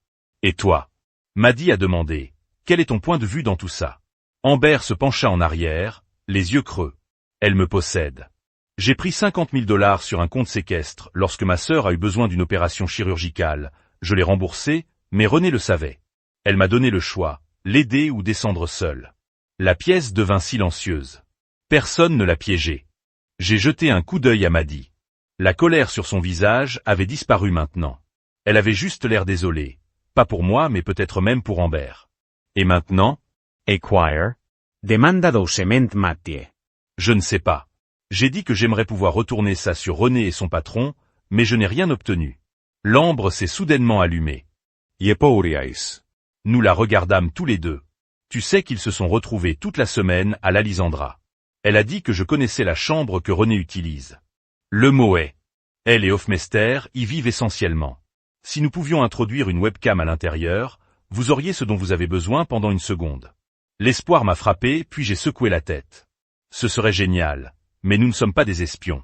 Et toi? Maddie a demandé. Quel est ton point de vue dans tout ça? Amber se pencha en arrière, les yeux creux. Elle me possède. J'ai pris 50 000 $ sur un compte séquestre lorsque ma sœur a eu besoin d'une opération chirurgicale. Je l'ai remboursé, mais René le savait. Elle m'a donné le choix, l'aider ou descendre seule. La pièce devint silencieuse. Personne ne l'a piégée. J'ai jeté un coup d'œil à Maddie. La colère sur son visage avait disparu maintenant. Elle avait juste l'air désolée. Pas pour moi, mais peut-être même pour Amber. Et maintenant? Acquire. Demanda doucement Mathieu. Je ne sais pas. J'ai dit que j'aimerais pouvoir retourner ça sur René et son patron, mais je n'ai rien obtenu. L'ambre s'est soudainement allumée. Iepouriais. Nous la regardâmes tous les deux. Tu sais qu'ils se sont retrouvés toute la semaine à l'Alysandra. Elle a dit que je connaissais la chambre que René utilise. Le mot est. Elle et Hofmeister y vivent essentiellement. Si nous pouvions introduire une webcam à l'intérieur, vous auriez ce dont vous avez besoin pendant une seconde. L'espoir m'a frappé, puis j'ai secoué la tête. Ce serait génial, mais nous ne sommes pas des espions.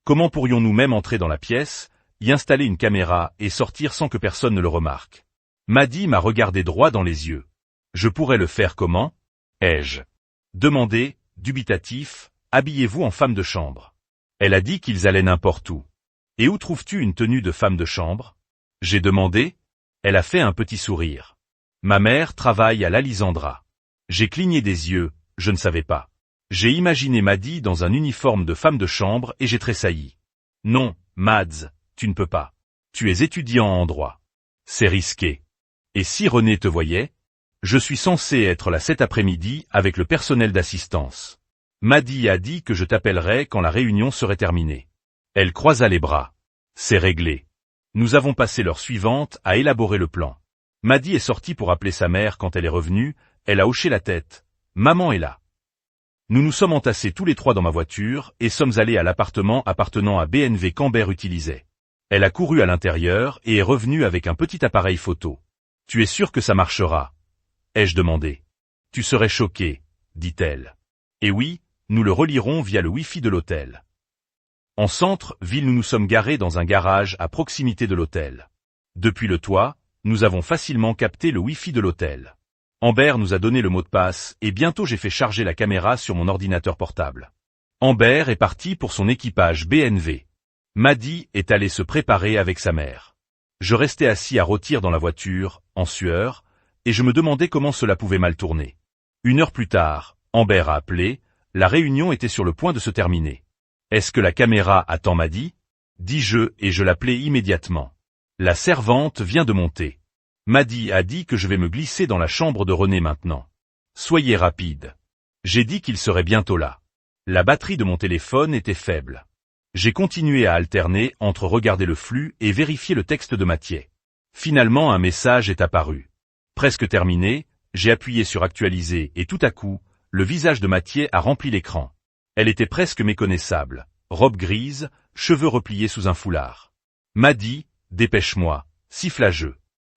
Comment pourrions-nous même entrer dans la pièce, y installer une caméra et sortir sans que personne ne le remarque? Maddie m'a regardé droit dans les yeux. Je pourrais le faire comment? Ai-je demandé, dubitatif, habillez-vous en femme de chambre. Elle a dit qu'ils allaient n'importe où. Et où trouves-tu une tenue de femme de chambre? J'ai demandé. Elle a fait un petit sourire. Ma mère travaille à l'Alysandra. J'ai cligné des yeux, je ne savais pas. J'ai imaginé Maddie dans un uniforme de femme de chambre et j'ai tressailli. Non, Mads, tu ne peux pas. Tu es étudiant en droit. C'est risqué. Et si René te voyait? Je suis censé être là cet après-midi avec le personnel d'assistance. Maddie a dit que je t'appellerais quand la réunion serait terminée. Elle croisa les bras. C'est réglé. Nous avons passé l'heure suivante à élaborer le plan. Maddie est sortie pour appeler sa mère quand elle est revenue, elle a hoché la tête. Maman est là. Nous nous sommes entassés tous les trois dans ma voiture et sommes allés à l'appartement appartenant à BNV qu'Amber utilisait. Elle a couru à l'intérieur et est revenue avec un petit appareil photo. Tu es sûr que ça marchera? Ai-je demandé. Tu serais choqué, dit-elle. Et oui, nous le relierons via le Wi-Fi de l'hôtel. En centre-ville, nous nous sommes garés dans un garage à proximité de l'hôtel. Depuis le toit, nous avons facilement capté le Wi-Fi de l'hôtel. Amber nous a donné le mot de passe et bientôt j'ai fait charger la caméra sur mon ordinateur portable. Amber est partie pour son équipage BNV. Maddie est allée se préparer avec sa mère. Je restais assis à rôtir dans la voiture, en sueur, et je me demandais comment cela pouvait mal tourner. 1 heure plus tard, Amber a appelé, la réunion était sur le point de se terminer. Est-ce que la caméra attend Maddie? Dis-je et je l'appelai immédiatement. La servante vient de monter. Maddie a dit que je vais me glisser dans la chambre de René maintenant. Soyez rapide. J'ai dit qu'il serait bientôt là. La batterie de mon téléphone était faible. J'ai continué à alterner entre regarder le flux et vérifier le texte de Mathieu. Finalement un message est apparu. Presque terminé, j'ai appuyé sur actualiser et tout à coup, le visage de Mathieu a rempli l'écran. Elle était presque méconnaissable, robe grise, cheveux repliés sous un foulard. Maddie, dépêche-moi, siffla-je.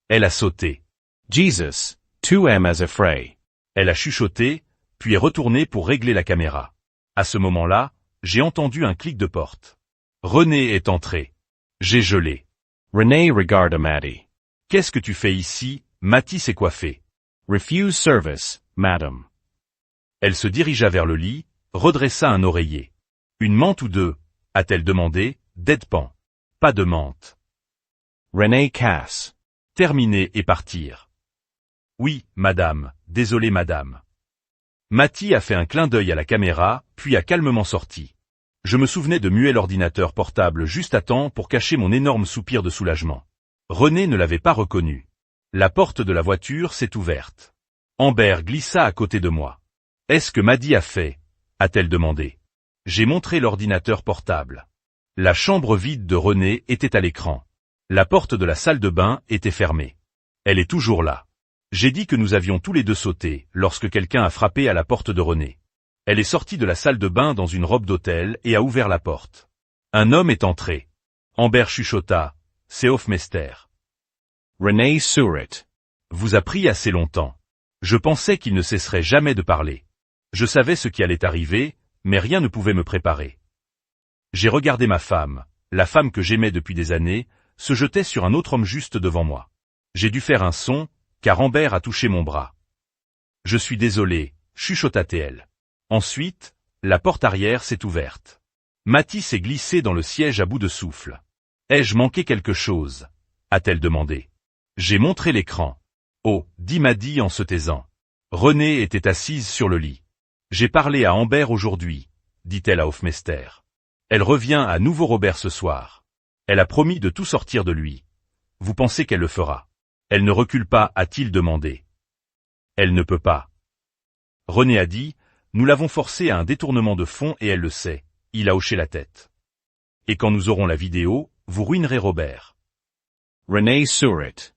Elle a sauté. Jesus, 2M as a fray. Elle a chuchoté, puis est retournée pour régler la caméra. À ce moment-là, j'ai entendu un clic de porte. René est entré. J'ai gelé. René regarda Maddie. Qu'est-ce que tu fais ici? Mattie s'est coiffée. Refuse service, madam. Elle se dirigea vers le lit, redressa un oreiller. Une menthe ou deux? A-t-elle demandé, deadpan. Pas de menthe. René casse. Terminer et partir. Oui, madame, désolé madame. Mattie a fait un clin d'œil à la caméra, puis a calmement sorti. Je me souvenais de muer l'ordinateur portable juste à temps pour cacher mon énorme soupir de soulagement. René ne l'avait pas reconnu. La porte de la voiture s'est ouverte. Amber glissa à côté de moi. Est-ce que Maddie a fait? A-t-elle demandé. J'ai montré l'ordinateur portable. La chambre vide de René était à l'écran. La porte de la salle de bain était fermée. Elle est toujours là. J'ai dit que nous avions tous les deux sauté lorsque quelqu'un a frappé à la porte de René. Elle est sortie de la salle de bain dans une robe d'hôtel et a ouvert la porte. Un homme est entré. Amber chuchota, c'est Hofmeister. René sourit. Vous a pris assez longtemps. Je pensais qu'il ne cesserait jamais de parler. Je savais ce qui allait arriver, mais rien ne pouvait me préparer. J'ai regardé ma femme, la femme que j'aimais depuis des années, se jetait sur un autre homme juste devant moi. J'ai dû faire un son, car Amber a touché mon bras. Je suis désolé, chuchota-t-elle. Ensuite, la porte arrière s'est ouverte. Mattie s'est glissée dans le siège à bout de souffle. Ai-je manqué quelque chose? A-t-elle demandé. J'ai montré l'écran. Oh, dit Maddie en se taisant. René était assise sur le lit. J'ai parlé à Amber aujourd'hui, dit-elle à Hofmeister. Elle revient à nouveau Robert ce soir. Elle a promis de tout sortir de lui. Vous pensez qu'elle le fera? Elle ne recule pas, a-t-il demandé. Elle ne peut pas. René a dit, nous l'avons forcée à un détournement de fonds et elle le sait. Il a hoché la tête. Et quand nous aurons la vidéo, vous ruinerez Robert. René sourit.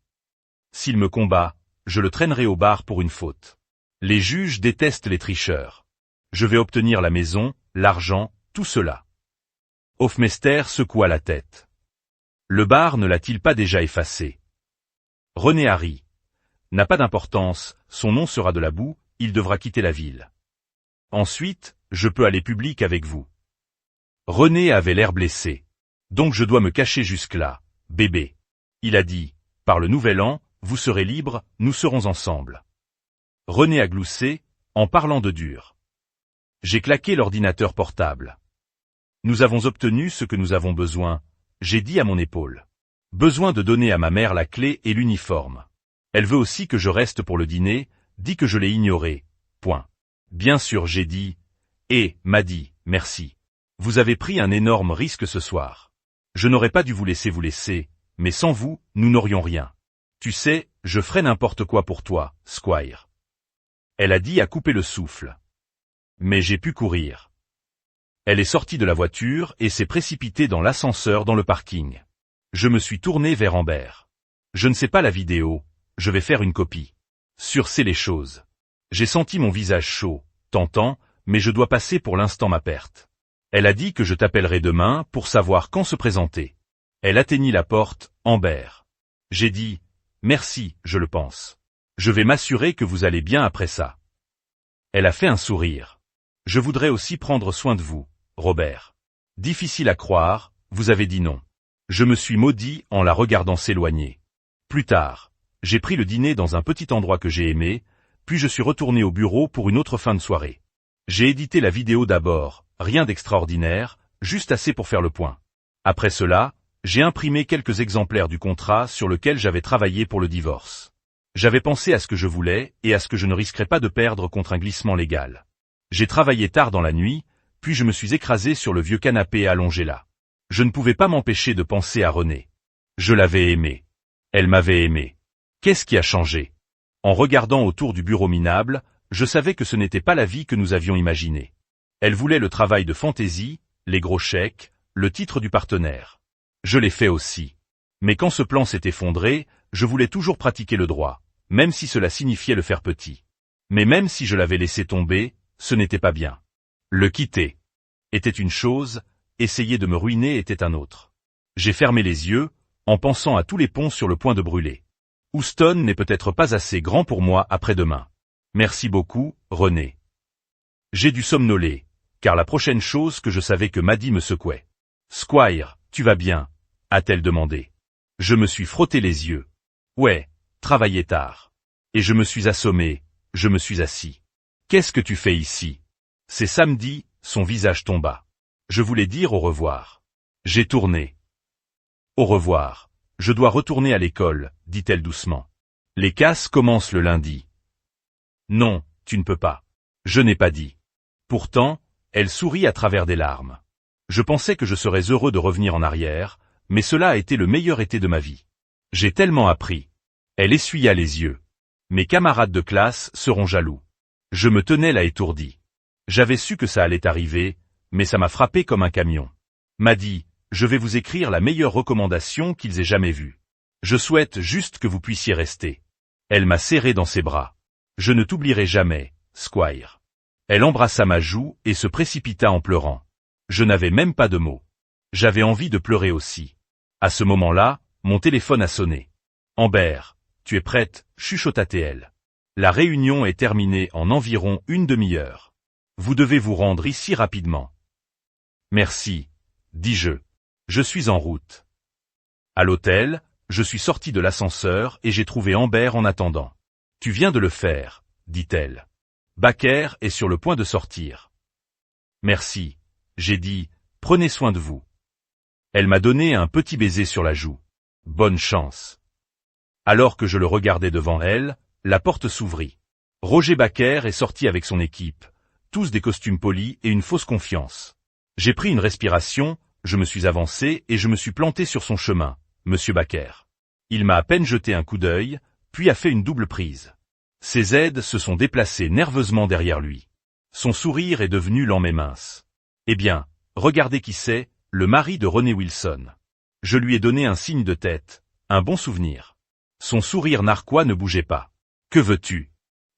S'il me combat, je le traînerai au bar pour une faute. Les juges détestent les tricheurs. Je vais obtenir la maison, l'argent, tout cela. Hofmeister secoua la tête. Le bar ne l'a-t-il pas déjà effacé? René a ri. N'a pas d'importance, son nom sera de la boue, il devra quitter la ville. Ensuite, je peux aller public avec vous. René avait l'air blessé. Donc je dois me cacher jusque-là, bébé. Il a dit, par le nouvel an, vous serez libre, nous serons ensemble. René a gloussé, en parlant de dur. J'ai claqué l'ordinateur portable. Nous avons obtenu ce que nous avons besoin, j'ai dit à mon épaule. Besoin de donner à ma mère la clé et l'uniforme. Elle veut aussi que je reste pour le dîner, dit que je l'ai ignoré. Point. Bien sûr j'ai dit. Et, m'a dit, merci. Vous avez pris un énorme risque ce soir. Je n'aurais pas dû vous laisser, mais sans vous, nous n'aurions rien. Tu sais, je ferais n'importe quoi pour toi, Squire. Elle a dit à couper le souffle. Mais j'ai pu courir. Elle est sortie de la voiture et s'est précipitée dans l'ascenseur dans le parking. Je me suis tourné vers Amber. Je ne sais pas la vidéo, je vais faire une copie. C'est les choses. J'ai senti mon visage chaud, tentant, mais je dois passer pour l'instant ma perte. Elle a dit que je t'appellerai demain pour savoir quand se présenter. Elle atteignit la porte, Amber. J'ai dit, merci, je le pense. Je vais m'assurer que vous allez bien après ça. Elle a fait un sourire. Je voudrais aussi prendre soin de vous, Robert. Difficile à croire, vous avez dit non. Je me suis maudit en la regardant s'éloigner. Plus tard, j'ai pris le dîner dans un petit endroit que j'ai aimé, puis je suis retourné au bureau pour une autre fin de soirée. J'ai édité la vidéo d'abord, rien d'extraordinaire, juste assez pour faire le point. Après cela, j'ai imprimé quelques exemplaires du contrat sur lequel j'avais travaillé pour le divorce. J'avais pensé à ce que je voulais et à ce que je ne risquerais pas de perdre contre un glissement légal. J'ai travaillé tard dans la nuit, puis je me suis écrasé sur le vieux canapé allongé là. Je ne pouvais pas m'empêcher de penser à Renée. Je l'avais aimée. Elle m'avait aimé. Qu'est-ce qui a changé? En regardant autour du bureau minable, je savais que ce n'était pas la vie que nous avions imaginée. Elle voulait le travail de fantaisie, les gros chèques, le titre du partenaire. Je l'ai fait aussi. Mais quand ce plan s'est effondré, je voulais toujours pratiquer le droit, même si cela signifiait le faire petit. Mais même si je l'avais laissé tomber, ce n'était pas bien. Le quitter était une chose, essayer de me ruiner était un autre. J'ai fermé les yeux, en pensant à tous les ponts sur le point de brûler. Houston n'est peut-être pas assez grand pour moi après-demain. Merci beaucoup, Renée. J'ai dû somnoler, car la prochaine chose que je savais que Maddie me secouait. Squire, tu vas bien? A-t-elle demandé. Je me suis frotté les yeux. Ouais, travaillé tard. Et je me suis assommé, je me suis assis. Qu'est-ce que tu fais ici? C'est samedi, son visage tomba. Je voulais dire au revoir. J'ai tourné. Au revoir. Je dois retourner à l'école, dit-elle doucement. Les classes commencent le lundi. Non, tu ne peux pas. Je n'ai pas dit. Pourtant, elle sourit à travers des larmes. Je pensais que je serais heureux de revenir en arrière, mais cela a été le meilleur été de ma vie. J'ai tellement appris. Elle essuya les yeux. Mes camarades de classe seront jaloux. Je me tenais là étourdi. J'avais su que ça allait arriver, mais ça m'a frappé comme un camion. M'a dit, je vais vous écrire la meilleure recommandation qu'ils aient jamais vue. Je souhaite juste que vous puissiez rester. Elle m'a serré dans ses bras. Je ne t'oublierai jamais, Squire. Elle embrassa ma joue et se précipita en pleurant. Je n'avais même pas de mots. J'avais envie de pleurer aussi. À ce moment-là, mon téléphone a sonné. Amber, tu es prête, chuchota-t-elle. La réunion est terminée en environ une demi-heure. Vous devez vous rendre ici rapidement. Merci, dis-je. Je suis en route. À l'hôtel, je suis sorti de l'ascenseur et j'ai trouvé Amber en attendant. Tu viens de le faire, dit-elle. Baker est sur le point de sortir. Merci, j'ai dit, prenez soin de vous. Elle m'a donné un petit baiser sur la joue. Bonne chance. Alors que je le regardais devant elle, la porte s'ouvrit. Roger Baker est sorti avec son équipe, tous des costumes polis et une fausse confiance. J'ai pris une respiration, je me suis avancé et je me suis planté sur son chemin, Monsieur Baker. Il m'a à peine jeté un coup d'œil, puis a fait une double prise. Ses aides se sont déplacées nerveusement derrière lui. Son sourire est devenu lent mais mince. Eh bien, regardez qui c'est, le mari de Renée Wilson. Je lui ai donné un signe de tête, un bon souvenir. Son sourire narquois ne bougeait pas. Que veux-tu?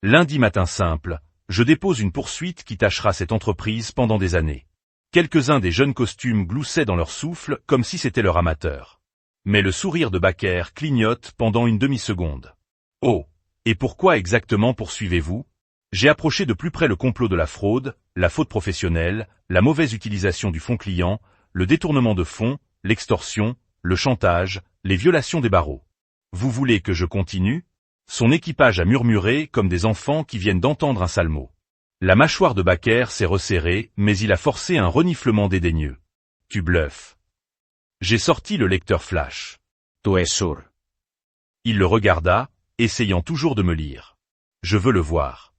Lundi matin simple, je dépose une poursuite qui tâchera cette entreprise pendant des années. Quelques-uns des jeunes costumes gloussaient dans leur souffle comme si c'était leur amateur. Mais le sourire de Baker clignote pendant une demi-seconde. Oh, et pourquoi exactement poursuivez-vous? J'ai approché de plus près le complot de la fraude, la faute professionnelle, la mauvaise utilisation du fonds client, le détournement de fonds, l'extorsion, le chantage, les violations des barreaux. Vous voulez que je continue? Son équipage a murmuré comme des enfants qui viennent d'entendre un sale mot. La mâchoire de Baker s'est resserrée, mais il a forcé un reniflement dédaigneux. Tu bluffes. J'ai sorti le lecteur flash. Tu es sûr. Il le regarda, essayant toujours de me lire. Je veux le voir.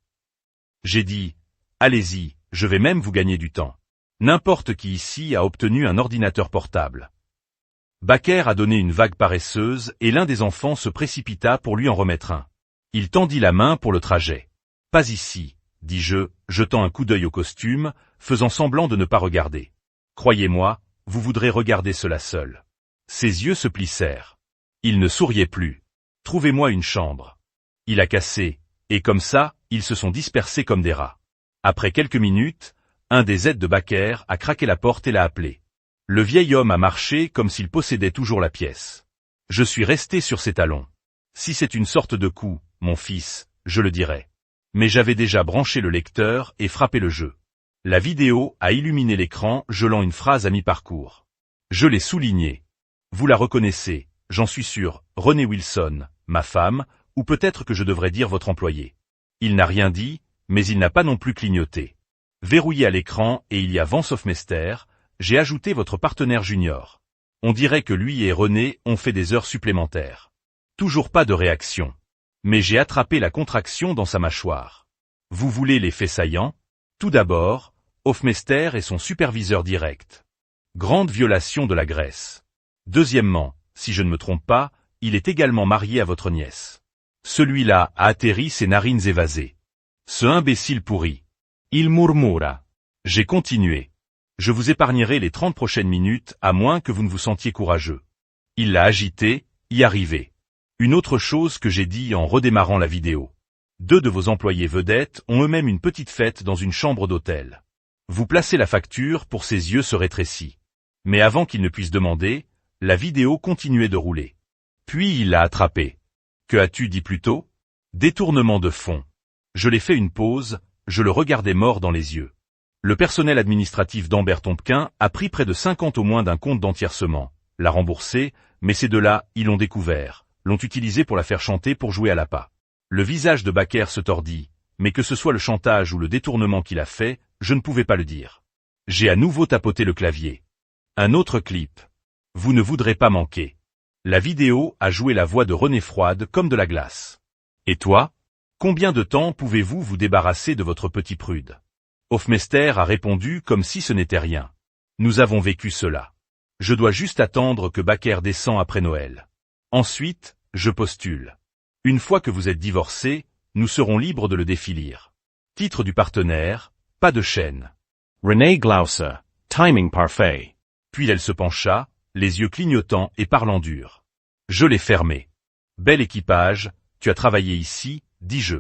J'ai dit, allez-y, je vais même vous gagner du temps. N'importe qui ici a obtenu un ordinateur portable. Baker a donné une vague paresseuse et l'un des enfants se précipita pour lui en remettre un. Il tendit la main pour le trajet. Pas ici, dis-je, jetant un coup d'œil au costume, faisant semblant de ne pas regarder. Croyez-moi, vous voudrez regarder cela seul. Ses yeux se plissèrent. Il ne souriait plus. Trouvez-moi une chambre. Il a cassé, et comme ça, ils se sont dispersés comme des rats. Après quelques minutes, un des aides de Baker a craqué la porte et l'a appelé. Le vieil homme a marché comme s'il possédait toujours la pièce. Je suis resté sur ses talons. Si c'est une sorte de coup, mon fils, je le dirai. Mais j'avais déjà branché le lecteur et frappé le jeu. La vidéo a illuminé l'écran, gelant une phrase à mi-parcours. Je l'ai soulignée. Vous la reconnaissez, j'en suis sûr, Renée Wilson, ma femme, ou peut-être que je devrais dire votre employé. Il n'a rien dit, mais il n'a pas non plus clignoté. Verrouillé à l'écran et il y a Vance Hofmeister, j'ai ajouté votre partenaire junior. On dirait que lui et Renée ont fait des heures supplémentaires. Toujours pas de réaction. Mais j'ai attrapé la contraction dans sa mâchoire. Vous voulez les faits saillants? Tout d'abord, Hofmeister est son superviseur direct. Grande violation de la Grèce. Deuxièmement, si je ne me trompe pas, il est également marié à votre nièce. Celui-là a atterri ses narines évasées. Ce imbécile pourri. Il murmura. J'ai continué. Je vous épargnerai les 30 prochaines minutes à moins que vous ne vous sentiez courageux. Il l'a agité, y arrivé. Une autre chose que j'ai dit en redémarrant la vidéo. 2 de vos employés vedettes ont eux-mêmes une petite fête dans une chambre d'hôtel. Vous placez la facture pour ses yeux se rétrécit. Mais avant qu'il ne puisse demander, la vidéo continuait de rouler. Puis il l'a attrapé. Que as-tu dit plus tôt? Détournement de fonds. Je l'ai fait une pause, je le regardais mort dans les yeux. Le personnel administratif d'Amber Tompkin a pris près de 50 au moins d'un compte d'entiercement, l'a remboursé, mais ces deux-là, ils l'ont découvert, l'ont utilisé pour la faire chanter pour jouer à l'appât. Le visage de Baker se tordit, mais que ce soit le chantage ou le détournement qu'il a fait, je ne pouvais pas le dire. J'ai à nouveau tapoté le clavier. Un autre clip. Vous ne voudrez pas manquer. La vidéo a joué la voix de Renée froide comme de la glace. Et toi? Combien de temps pouvez-vous vous débarrasser de votre petit prude? Hofmeister a répondu comme si ce n'était rien. Nous avons vécu cela. Je dois juste attendre que Baker descend après Noël. Ensuite, je postule. Une fois que vous êtes divorcés, nous serons libres de le défilir. Titre du partenaire, pas de chaîne. Renee Glauser, timing parfait. Puis elle se pencha, les yeux clignotants et parlant dur. Je l'ai fermé. Bel équipage, tu as travaillé ici, dis-je.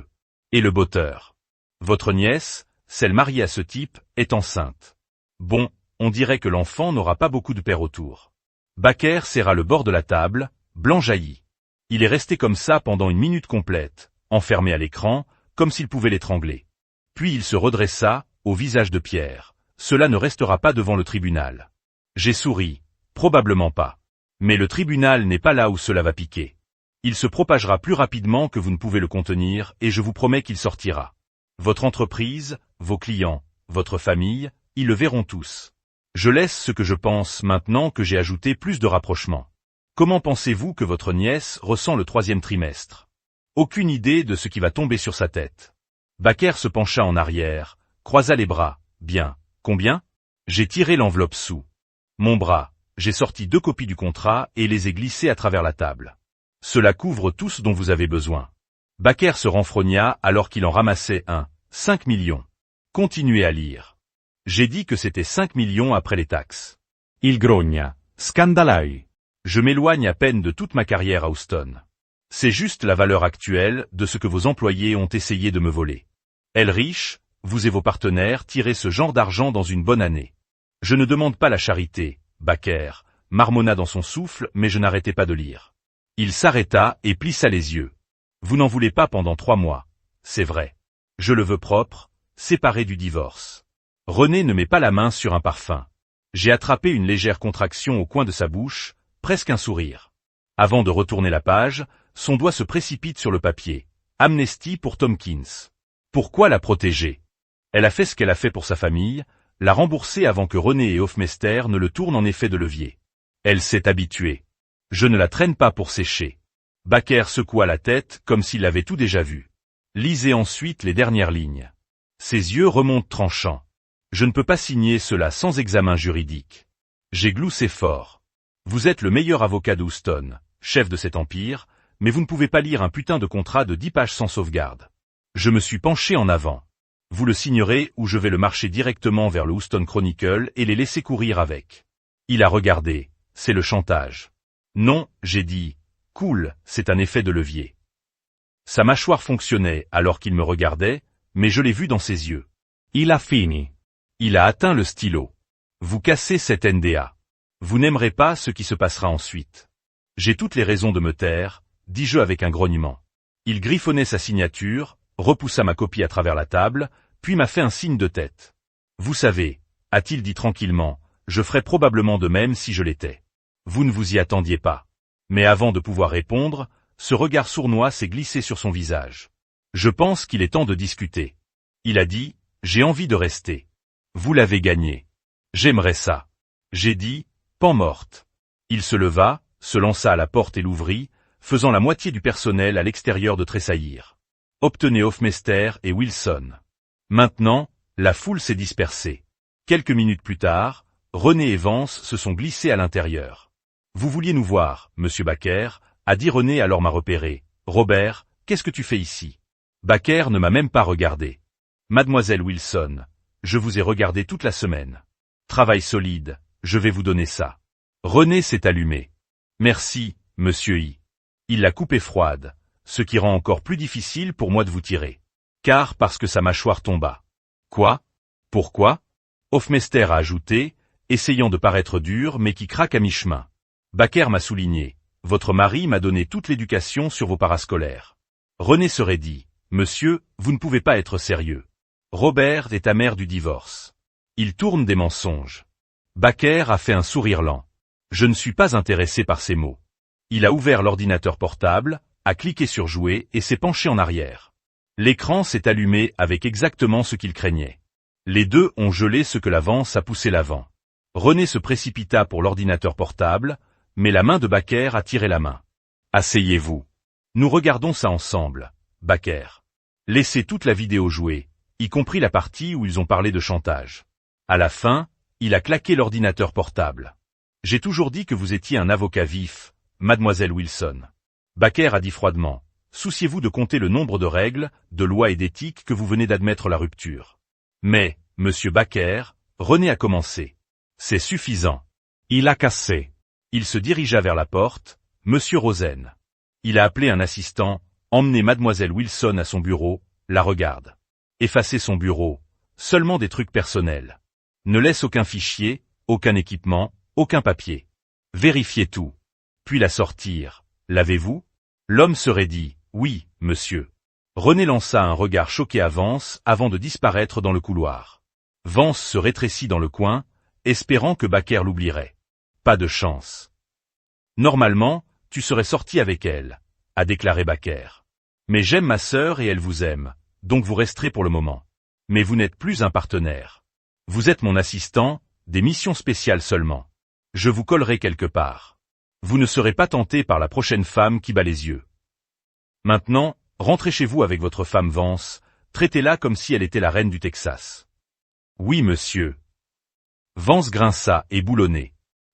Et le botteur. Votre nièce, celle mariée à ce type, est enceinte. Bon, on dirait que l'enfant n'aura pas beaucoup de père autour. Baker serra le bord de la table, blanc jailli. Il est resté comme ça pendant une minute complète, enfermé à l'écran, comme s'il pouvait l'étrangler. Puis il se redressa, au visage de pierre. Cela ne restera pas devant le tribunal. J'ai souri. Probablement pas. Mais le tribunal n'est pas là où cela va piquer. Il se propagera plus rapidement que vous ne pouvez le contenir et je vous promets qu'il sortira. Votre entreprise, vos clients, votre famille, ils le verront tous. Je laisse ce que je pense maintenant que j'ai ajouté plus de rapprochement. Comment pensez-vous que votre nièce ressent le 3e trimestre? Aucune idée de ce qui va tomber sur sa tête. Baker se pencha en arrière, croisa les bras. Bien. Combien? J'ai tiré l'enveloppe sous mon bras. J'ai sorti 2 copies du contrat et les ai glissées à travers la table. Cela couvre tout ce dont vous avez besoin. Baker se renfrogna alors qu'il en ramassait un. 5 millions. Continuez à lire. J'ai dit que c'était 5 millions après les taxes. Il grogna. Scandalai. Je m'éloigne à peine de toute ma carrière à Houston. C'est juste la valeur actuelle de ce que vos employés ont essayé de me voler. Elle riche, vous et vos partenaires tirez ce genre d'argent dans une bonne année. Je ne demande pas la charité, Baker, marmonna dans son souffle mais je n'arrêtais pas de lire. Il s'arrêta et plissa les yeux. Vous n'en voulez pas pendant 3 mois. C'est vrai. Je le veux propre, séparé du divorce. Renée ne met pas la main sur un parfum. J'ai attrapé une légère contraction au coin de sa bouche, presque un sourire. Avant de retourner la page, son doigt se précipite sur le papier. Amnesty pour Tompkins. Pourquoi la protéger? Elle a fait ce qu'elle a fait pour sa famille, l'a remboursé avant que Renée et Hofmeister ne le tournent en effet de levier. Elle s'est habituée. Je ne la traîne pas pour sécher. Baker secoua la tête comme s'il avait tout déjà vu. Lisez ensuite les dernières lignes. Ses yeux remontent tranchants. Je ne peux pas signer cela sans examen juridique. J'ai gloussé fort. Vous êtes le meilleur avocat d'Houston, chef de cet empire, mais vous ne pouvez pas lire un putain de contrat de 10 pages sans sauvegarde. Je me suis penché en avant. Vous le signerez ou je vais le marcher directement vers le Houston Chronicle et les laisser courir avec. Il a regardé. C'est le chantage. Non, j'ai dit. Cool, c'est un effet de levier. Sa mâchoire fonctionnait alors qu'il me regardait, mais je l'ai vu dans ses yeux. Il a fini. Il a atteint le stylo. Vous cassez cette NDA. Vous n'aimerez pas ce qui se passera ensuite. J'ai toutes les raisons de me taire, dis-je avec un grognement. Il griffonnait sa signature, repoussa ma copie à travers la table, puis m'a fait un signe de tête. Vous savez, a-t-il dit tranquillement, je ferais probablement de même si je l'étais. Vous ne vous y attendiez pas. Mais avant de pouvoir répondre, ce regard sournois s'est glissé sur son visage. Je pense qu'il est temps de discuter. Il a dit, j'ai envie de rester. Vous l'avez gagné. J'aimerais ça. J'ai dit, pan morte. Il se leva, se lança à la porte et l'ouvrit, faisant la moitié du personnel à l'extérieur de tressaillir. Obtenez Hofmeister et Wilson. Maintenant, la foule s'est dispersée. Quelques minutes plus tard, René et Vance se sont glissés à l'intérieur. Vous vouliez nous voir, monsieur Baker, a dit René alors m'a repéré. Robert, qu'est-ce que tu fais ici? Baker ne m'a même pas regardé. Mademoiselle Wilson, je vous ai regardé toute la semaine. Travail solide, je vais vous donner ça. René s'est allumé. Merci, monsieur I. Il l'a coupée froide, ce qui rend encore plus difficile pour moi de vous tirer. Car parce que sa mâchoire tomba. Quoi? Pourquoi? Hofmeister a ajouté, essayant de paraître dur mais qui craque à mi-chemin. Baker m'a souligné, votre mari m'a donné toute l'éducation sur vos parascolaires. René serait dit, monsieur, vous ne pouvez pas être sérieux. Robert est amer du divorce. Il tourne des mensonges. Baker a fait un sourire lent. Je ne suis pas intéressé par ces mots. Il a ouvert l'ordinateur portable, a cliqué sur jouer et s'est penché en arrière. L'écran s'est allumé avec exactement ce qu'il craignait. Les deux ont gelé ce que l'avance a poussé l'avant. René se précipita pour l'ordinateur portable, mais la main de Baker a tiré la main. Asseyez-vous. Nous regardons ça ensemble, Baker. Laissez toute la vidéo jouer, y compris la partie où ils ont parlé de chantage. À la fin, il a claqué l'ordinateur portable. J'ai toujours dit que vous étiez un avocat vif, mademoiselle Wilson. Baker a dit froidement, souciez-vous de compter le nombre de règles, de lois et d'éthique que vous venez d'admettre la rupture. Mais, monsieur Baker, René a commencé. C'est suffisant. Il a cassé. Il se dirigea vers la porte, monsieur Rosen. Il a appelé un assistant, emmené mademoiselle Wilson à son bureau, la regarde. Effacer son bureau, seulement des trucs personnels. Ne laisse aucun fichier, aucun équipement, aucun papier. Vérifiez tout. Puis la sortir. L'avez-vous? L'homme serait dit, oui, monsieur. René lança un regard choqué à Vance avant de disparaître dans le couloir. Vance se rétrécit dans le coin, espérant que Baker l'oublierait. Pas de chance. Normalement, tu serais sorti avec elle, a déclaré Baker. Mais j'aime ma sœur et elle vous aime, donc vous resterez pour le moment. Mais vous n'êtes plus un partenaire. Vous êtes mon assistant, des missions spéciales seulement. Je vous collerai quelque part. Vous ne serez pas tenté par la prochaine femme qui bat les yeux. Maintenant, rentrez chez vous avec votre femme Vance, traitez-la comme si elle était la reine du Texas. Oui, monsieur. Vance grinça et boulonnait.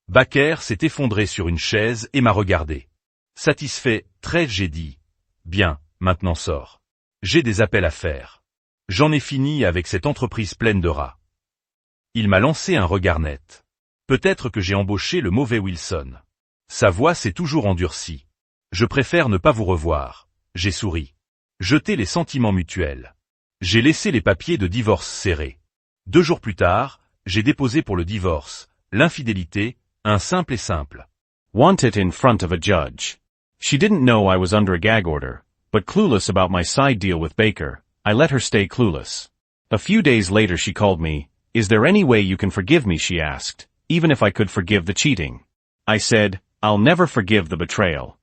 Baker s'est effondré sur une chaise et m'a regardé. Satisfait, très j'ai dit. Bien, maintenant sors. J'ai des appels à faire. J'en ai fini avec cette entreprise pleine de rats. Il m'a lancé un regard net. Peut-être que j'ai embauché le mauvais Wilson. Sa voix s'est toujours endurcie. Je préfère ne pas vous revoir. J'ai souri. Jeté les sentiments mutuels. J'ai laissé les papiers de divorce serrés. 2 jours plus tard, j'ai déposé pour le divorce, l'infidélité, un simple et simple. Want it in front of a judge. She didn't know I was under a gag order, but clueless about my side deal with Baker, I let her stay clueless. A few days later she called me. Is there any way you can forgive me, she asked, even if I could forgive the cheating? I said, I'll never forgive the betrayal.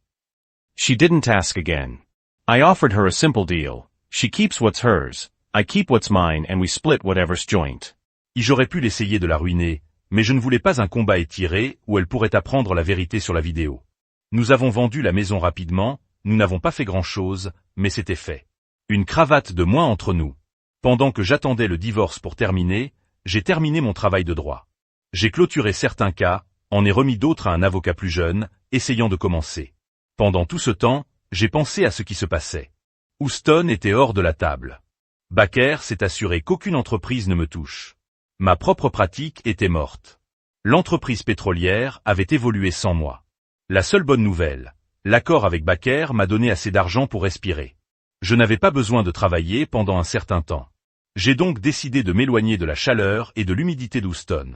She didn't ask again. I offered her a simple deal. She keeps what's hers, I keep what's mine and we split whatever's joint. J'aurais pu l'essayer de la ruiner, mais je ne voulais pas un combat étiré où elle pourrait apprendre la vérité sur la vidéo. Nous avons vendu la maison rapidement, nous n'avons pas fait grand-chose, mais c'était fait. Une cravate de moins entre nous. Pendant que j'attendais le divorce pour terminer, j'ai terminé mon travail de droit. J'ai clôturé certains cas, en ai remis d'autres à un avocat plus jeune, essayant de commencer. Pendant tout ce temps, j'ai pensé à ce qui se passait. Houston était hors de la table. Baker s'est assuré qu'aucune entreprise ne me touche. Ma propre pratique était morte. L'entreprise pétrolière avait évolué sans moi. La seule bonne nouvelle, l'accord avec Baker m'a donné assez d'argent pour respirer. Je n'avais pas besoin de travailler pendant un certain temps. J'ai donc décidé de m'éloigner de la chaleur et de l'humidité d'Houston.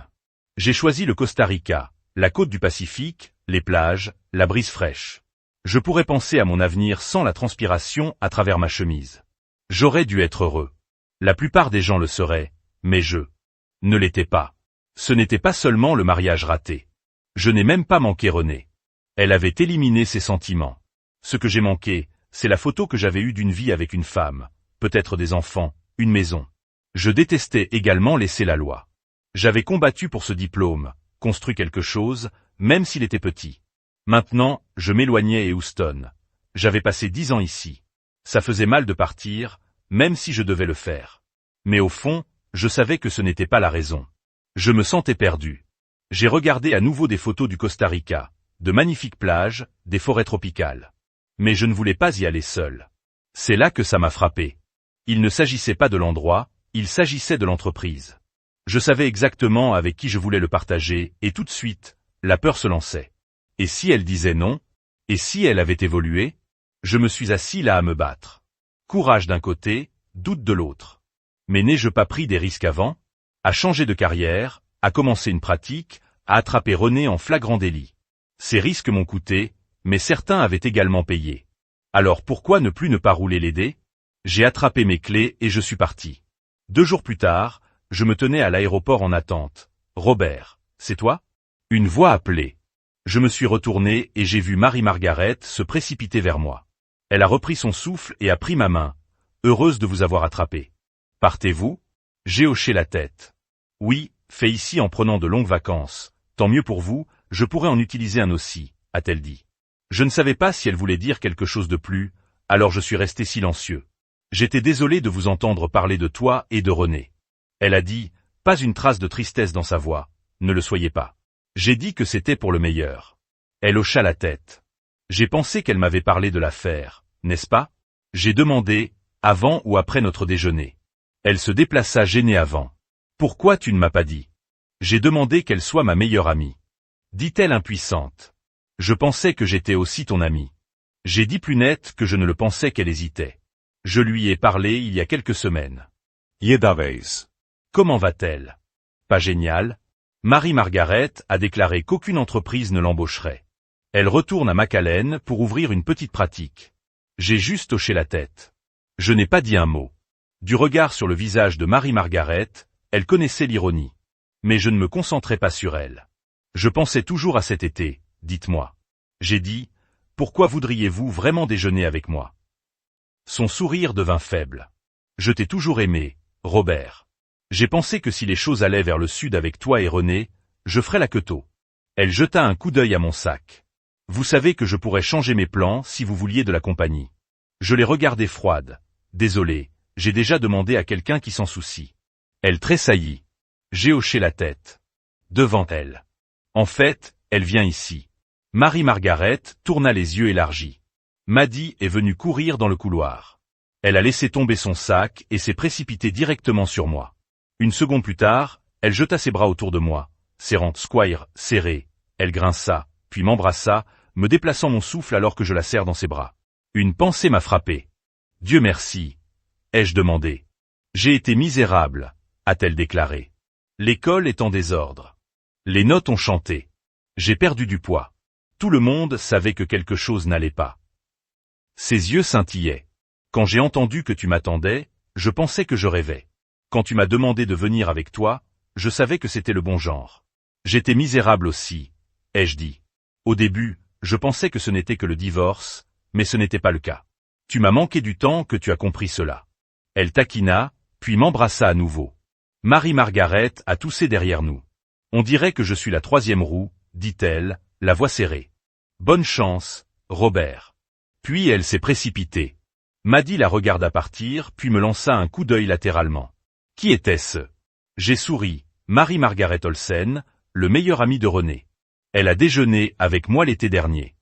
J'ai choisi le Costa Rica, la côte du Pacifique, les plages, la brise fraîche. Je pourrais penser à mon avenir sans la transpiration à travers ma chemise. J'aurais dû être heureux. La plupart des gens le seraient, mais Ne l'était pas. Ce n'était pas seulement le mariage raté. Je n'ai même pas manqué René. Elle avait éliminé ses sentiments. Ce que j'ai manqué, c'est la photo que j'avais eue d'une vie avec une femme, peut-être des enfants, une maison. Je détestais également laisser la loi. J'avais combattu pour ce diplôme, construit quelque chose, même s'il était petit. Maintenant, je m'éloignais et Houston. J'avais passé 10 ans ici. Ça faisait mal de partir, même si je devais le faire. Mais au fond, je savais que ce n'était pas la raison. Je me sentais perdu. J'ai regardé à nouveau des photos du Costa Rica, de magnifiques plages, des forêts tropicales. Mais je ne voulais pas y aller seul. C'est là que ça m'a frappé. Il ne s'agissait pas de l'endroit, il s'agissait de l'entreprise. Je savais exactement avec qui je voulais le partager, et tout de suite, la peur se lançait. Et si elle disait non? Et si elle avait évolué? Je me suis assis là à me battre. Courage d'un côté, doute de l'autre. Mais n'ai-je pas pris des risques avant? À changer de carrière, à commencer une pratique, à attraper René en flagrant délit. Ces risques m'ont coûté, mais certains avaient également payé. Alors pourquoi ne pas rouler les dés? J'ai attrapé mes clés et je suis parti. 2 jours plus tard, je me tenais à l'aéroport en attente. Robert, c'est toi? Une voix appelait. Je me suis retourné et j'ai vu Marie-Margaret se précipiter vers moi. Elle a repris son souffle et a pris ma main. Heureuse de vous avoir attrapé. Partez-vous? J'ai hoché la tête. Oui, fait ici en prenant de longues vacances. Tant mieux pour vous, je pourrais en utiliser un aussi, a-t-elle dit. Je ne savais pas si elle voulait dire quelque chose de plus, alors je suis resté silencieux. J'étais désolé de vous entendre parler de toi et de René. Elle a dit, pas une trace de tristesse dans sa voix, ne le soyez pas. J'ai dit que c'était pour le meilleur. Elle hocha la tête. J'ai pensé qu'elle m'avait parlé de l'affaire, n'est-ce pas? J'ai demandé, avant ou après notre déjeuner. Elle se déplaça gênée avant. Pourquoi tu ne m'as pas dit? J'ai demandé qu'elle soit ma meilleure amie. Dit-elle impuissante. Je pensais que j'étais aussi ton amie. J'ai dit plus net que je ne le pensais qu'elle hésitait. Je lui ai parlé il y a quelques semaines. Yedaveis. Comment va-t-elle? Pas génial. Marie-Margaret a déclaré qu'aucune entreprise ne l'embaucherait. Elle retourne à McAllen pour ouvrir une petite pratique. J'ai juste hoché la tête. Je n'ai pas dit un mot. Du regard sur le visage de Marie-Margaret, elle connaissait l'ironie. Mais je ne me concentrais pas sur elle. Je pensais toujours à cet été, dites-moi. J'ai dit, pourquoi voudriez-vous vraiment déjeuner avec moi? Son sourire devint faible. Je t'ai toujours aimé, Robert. J'ai pensé que si les choses allaient vers le sud avec toi et René, je ferais la queue tôt. Elle jeta un coup d'œil à mon sac. Vous savez que je pourrais changer mes plans si vous vouliez de la compagnie. Je l'ai regardée froide. Désolé, j'ai déjà demandé à quelqu'un qui s'en soucie. Elle tressaillit. J'ai hoché la tête. Devant elle. En fait, elle vient ici. Marie-Margaret tourna les yeux élargis. Maddie est venue courir dans le couloir. Elle a laissé tomber son sac et s'est précipitée directement sur moi. Une seconde plus tard, elle jeta ses bras autour de moi, serrant Squire serré. Elle grinça, puis m'embrassa, me déplaçant mon souffle alors que je la serre dans ses bras. Une pensée m'a frappé. Dieu merci, ai-je demandé. J'ai été misérable, a-t-elle déclaré. L'école est en désordre. Les notes ont chanté. J'ai perdu du poids. Tout le monde savait que quelque chose n'allait pas. Ses yeux scintillaient. Quand j'ai entendu que tu m'attendais, je pensais que je rêvais. Quand tu m'as demandé de venir avec toi, je savais que c'était le bon genre. J'étais misérable aussi, ai-je dit. Au début, je pensais que ce n'était que le divorce, mais ce n'était pas le cas. Tu m'as manqué du temps que tu as compris cela. Elle taquina, puis m'embrassa à nouveau. Marie-Margaret a toussé derrière nous. On dirait que je suis la 3e roue, dit-elle, la voix serrée. Bonne chance, Robert. Puis elle s'est précipitée. Maddie la regarda partir, puis me lança un coup d'œil latéralement. Qui était-ce? J'ai souri, Marie-Margaret Olsen, le meilleur ami de René. Elle a déjeuné avec moi l'été dernier.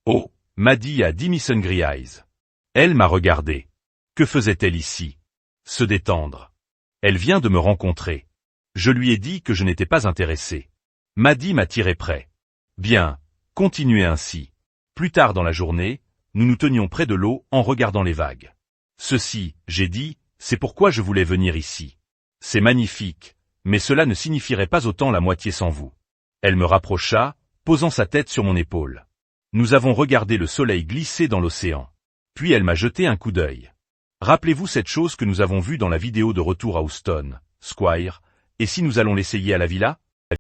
Oh, Maddie a dit Miss Hungry Eyes. Elle m'a regardé. Que faisait-elle ici? Se détendre. Elle vient de me rencontrer. Je lui ai dit que je n'étais pas intéressé. Maddie m'a tiré près. Bien, continuez ainsi. Plus tard dans la journée, nous nous tenions près de l'eau en regardant les vagues. Ceci, j'ai dit, c'est pourquoi je voulais venir ici. C'est magnifique, mais cela ne signifierait pas autant la moitié sans vous. Elle me rapprocha, posant sa tête sur mon épaule. Nous avons regardé le soleil glisser dans l'océan. Puis elle m'a jeté un coup d'œil. Rappelez-vous cette chose que nous avons vue dans la vidéo de retour à Houston, Squire, Et si nous allons l'essayer à la villa?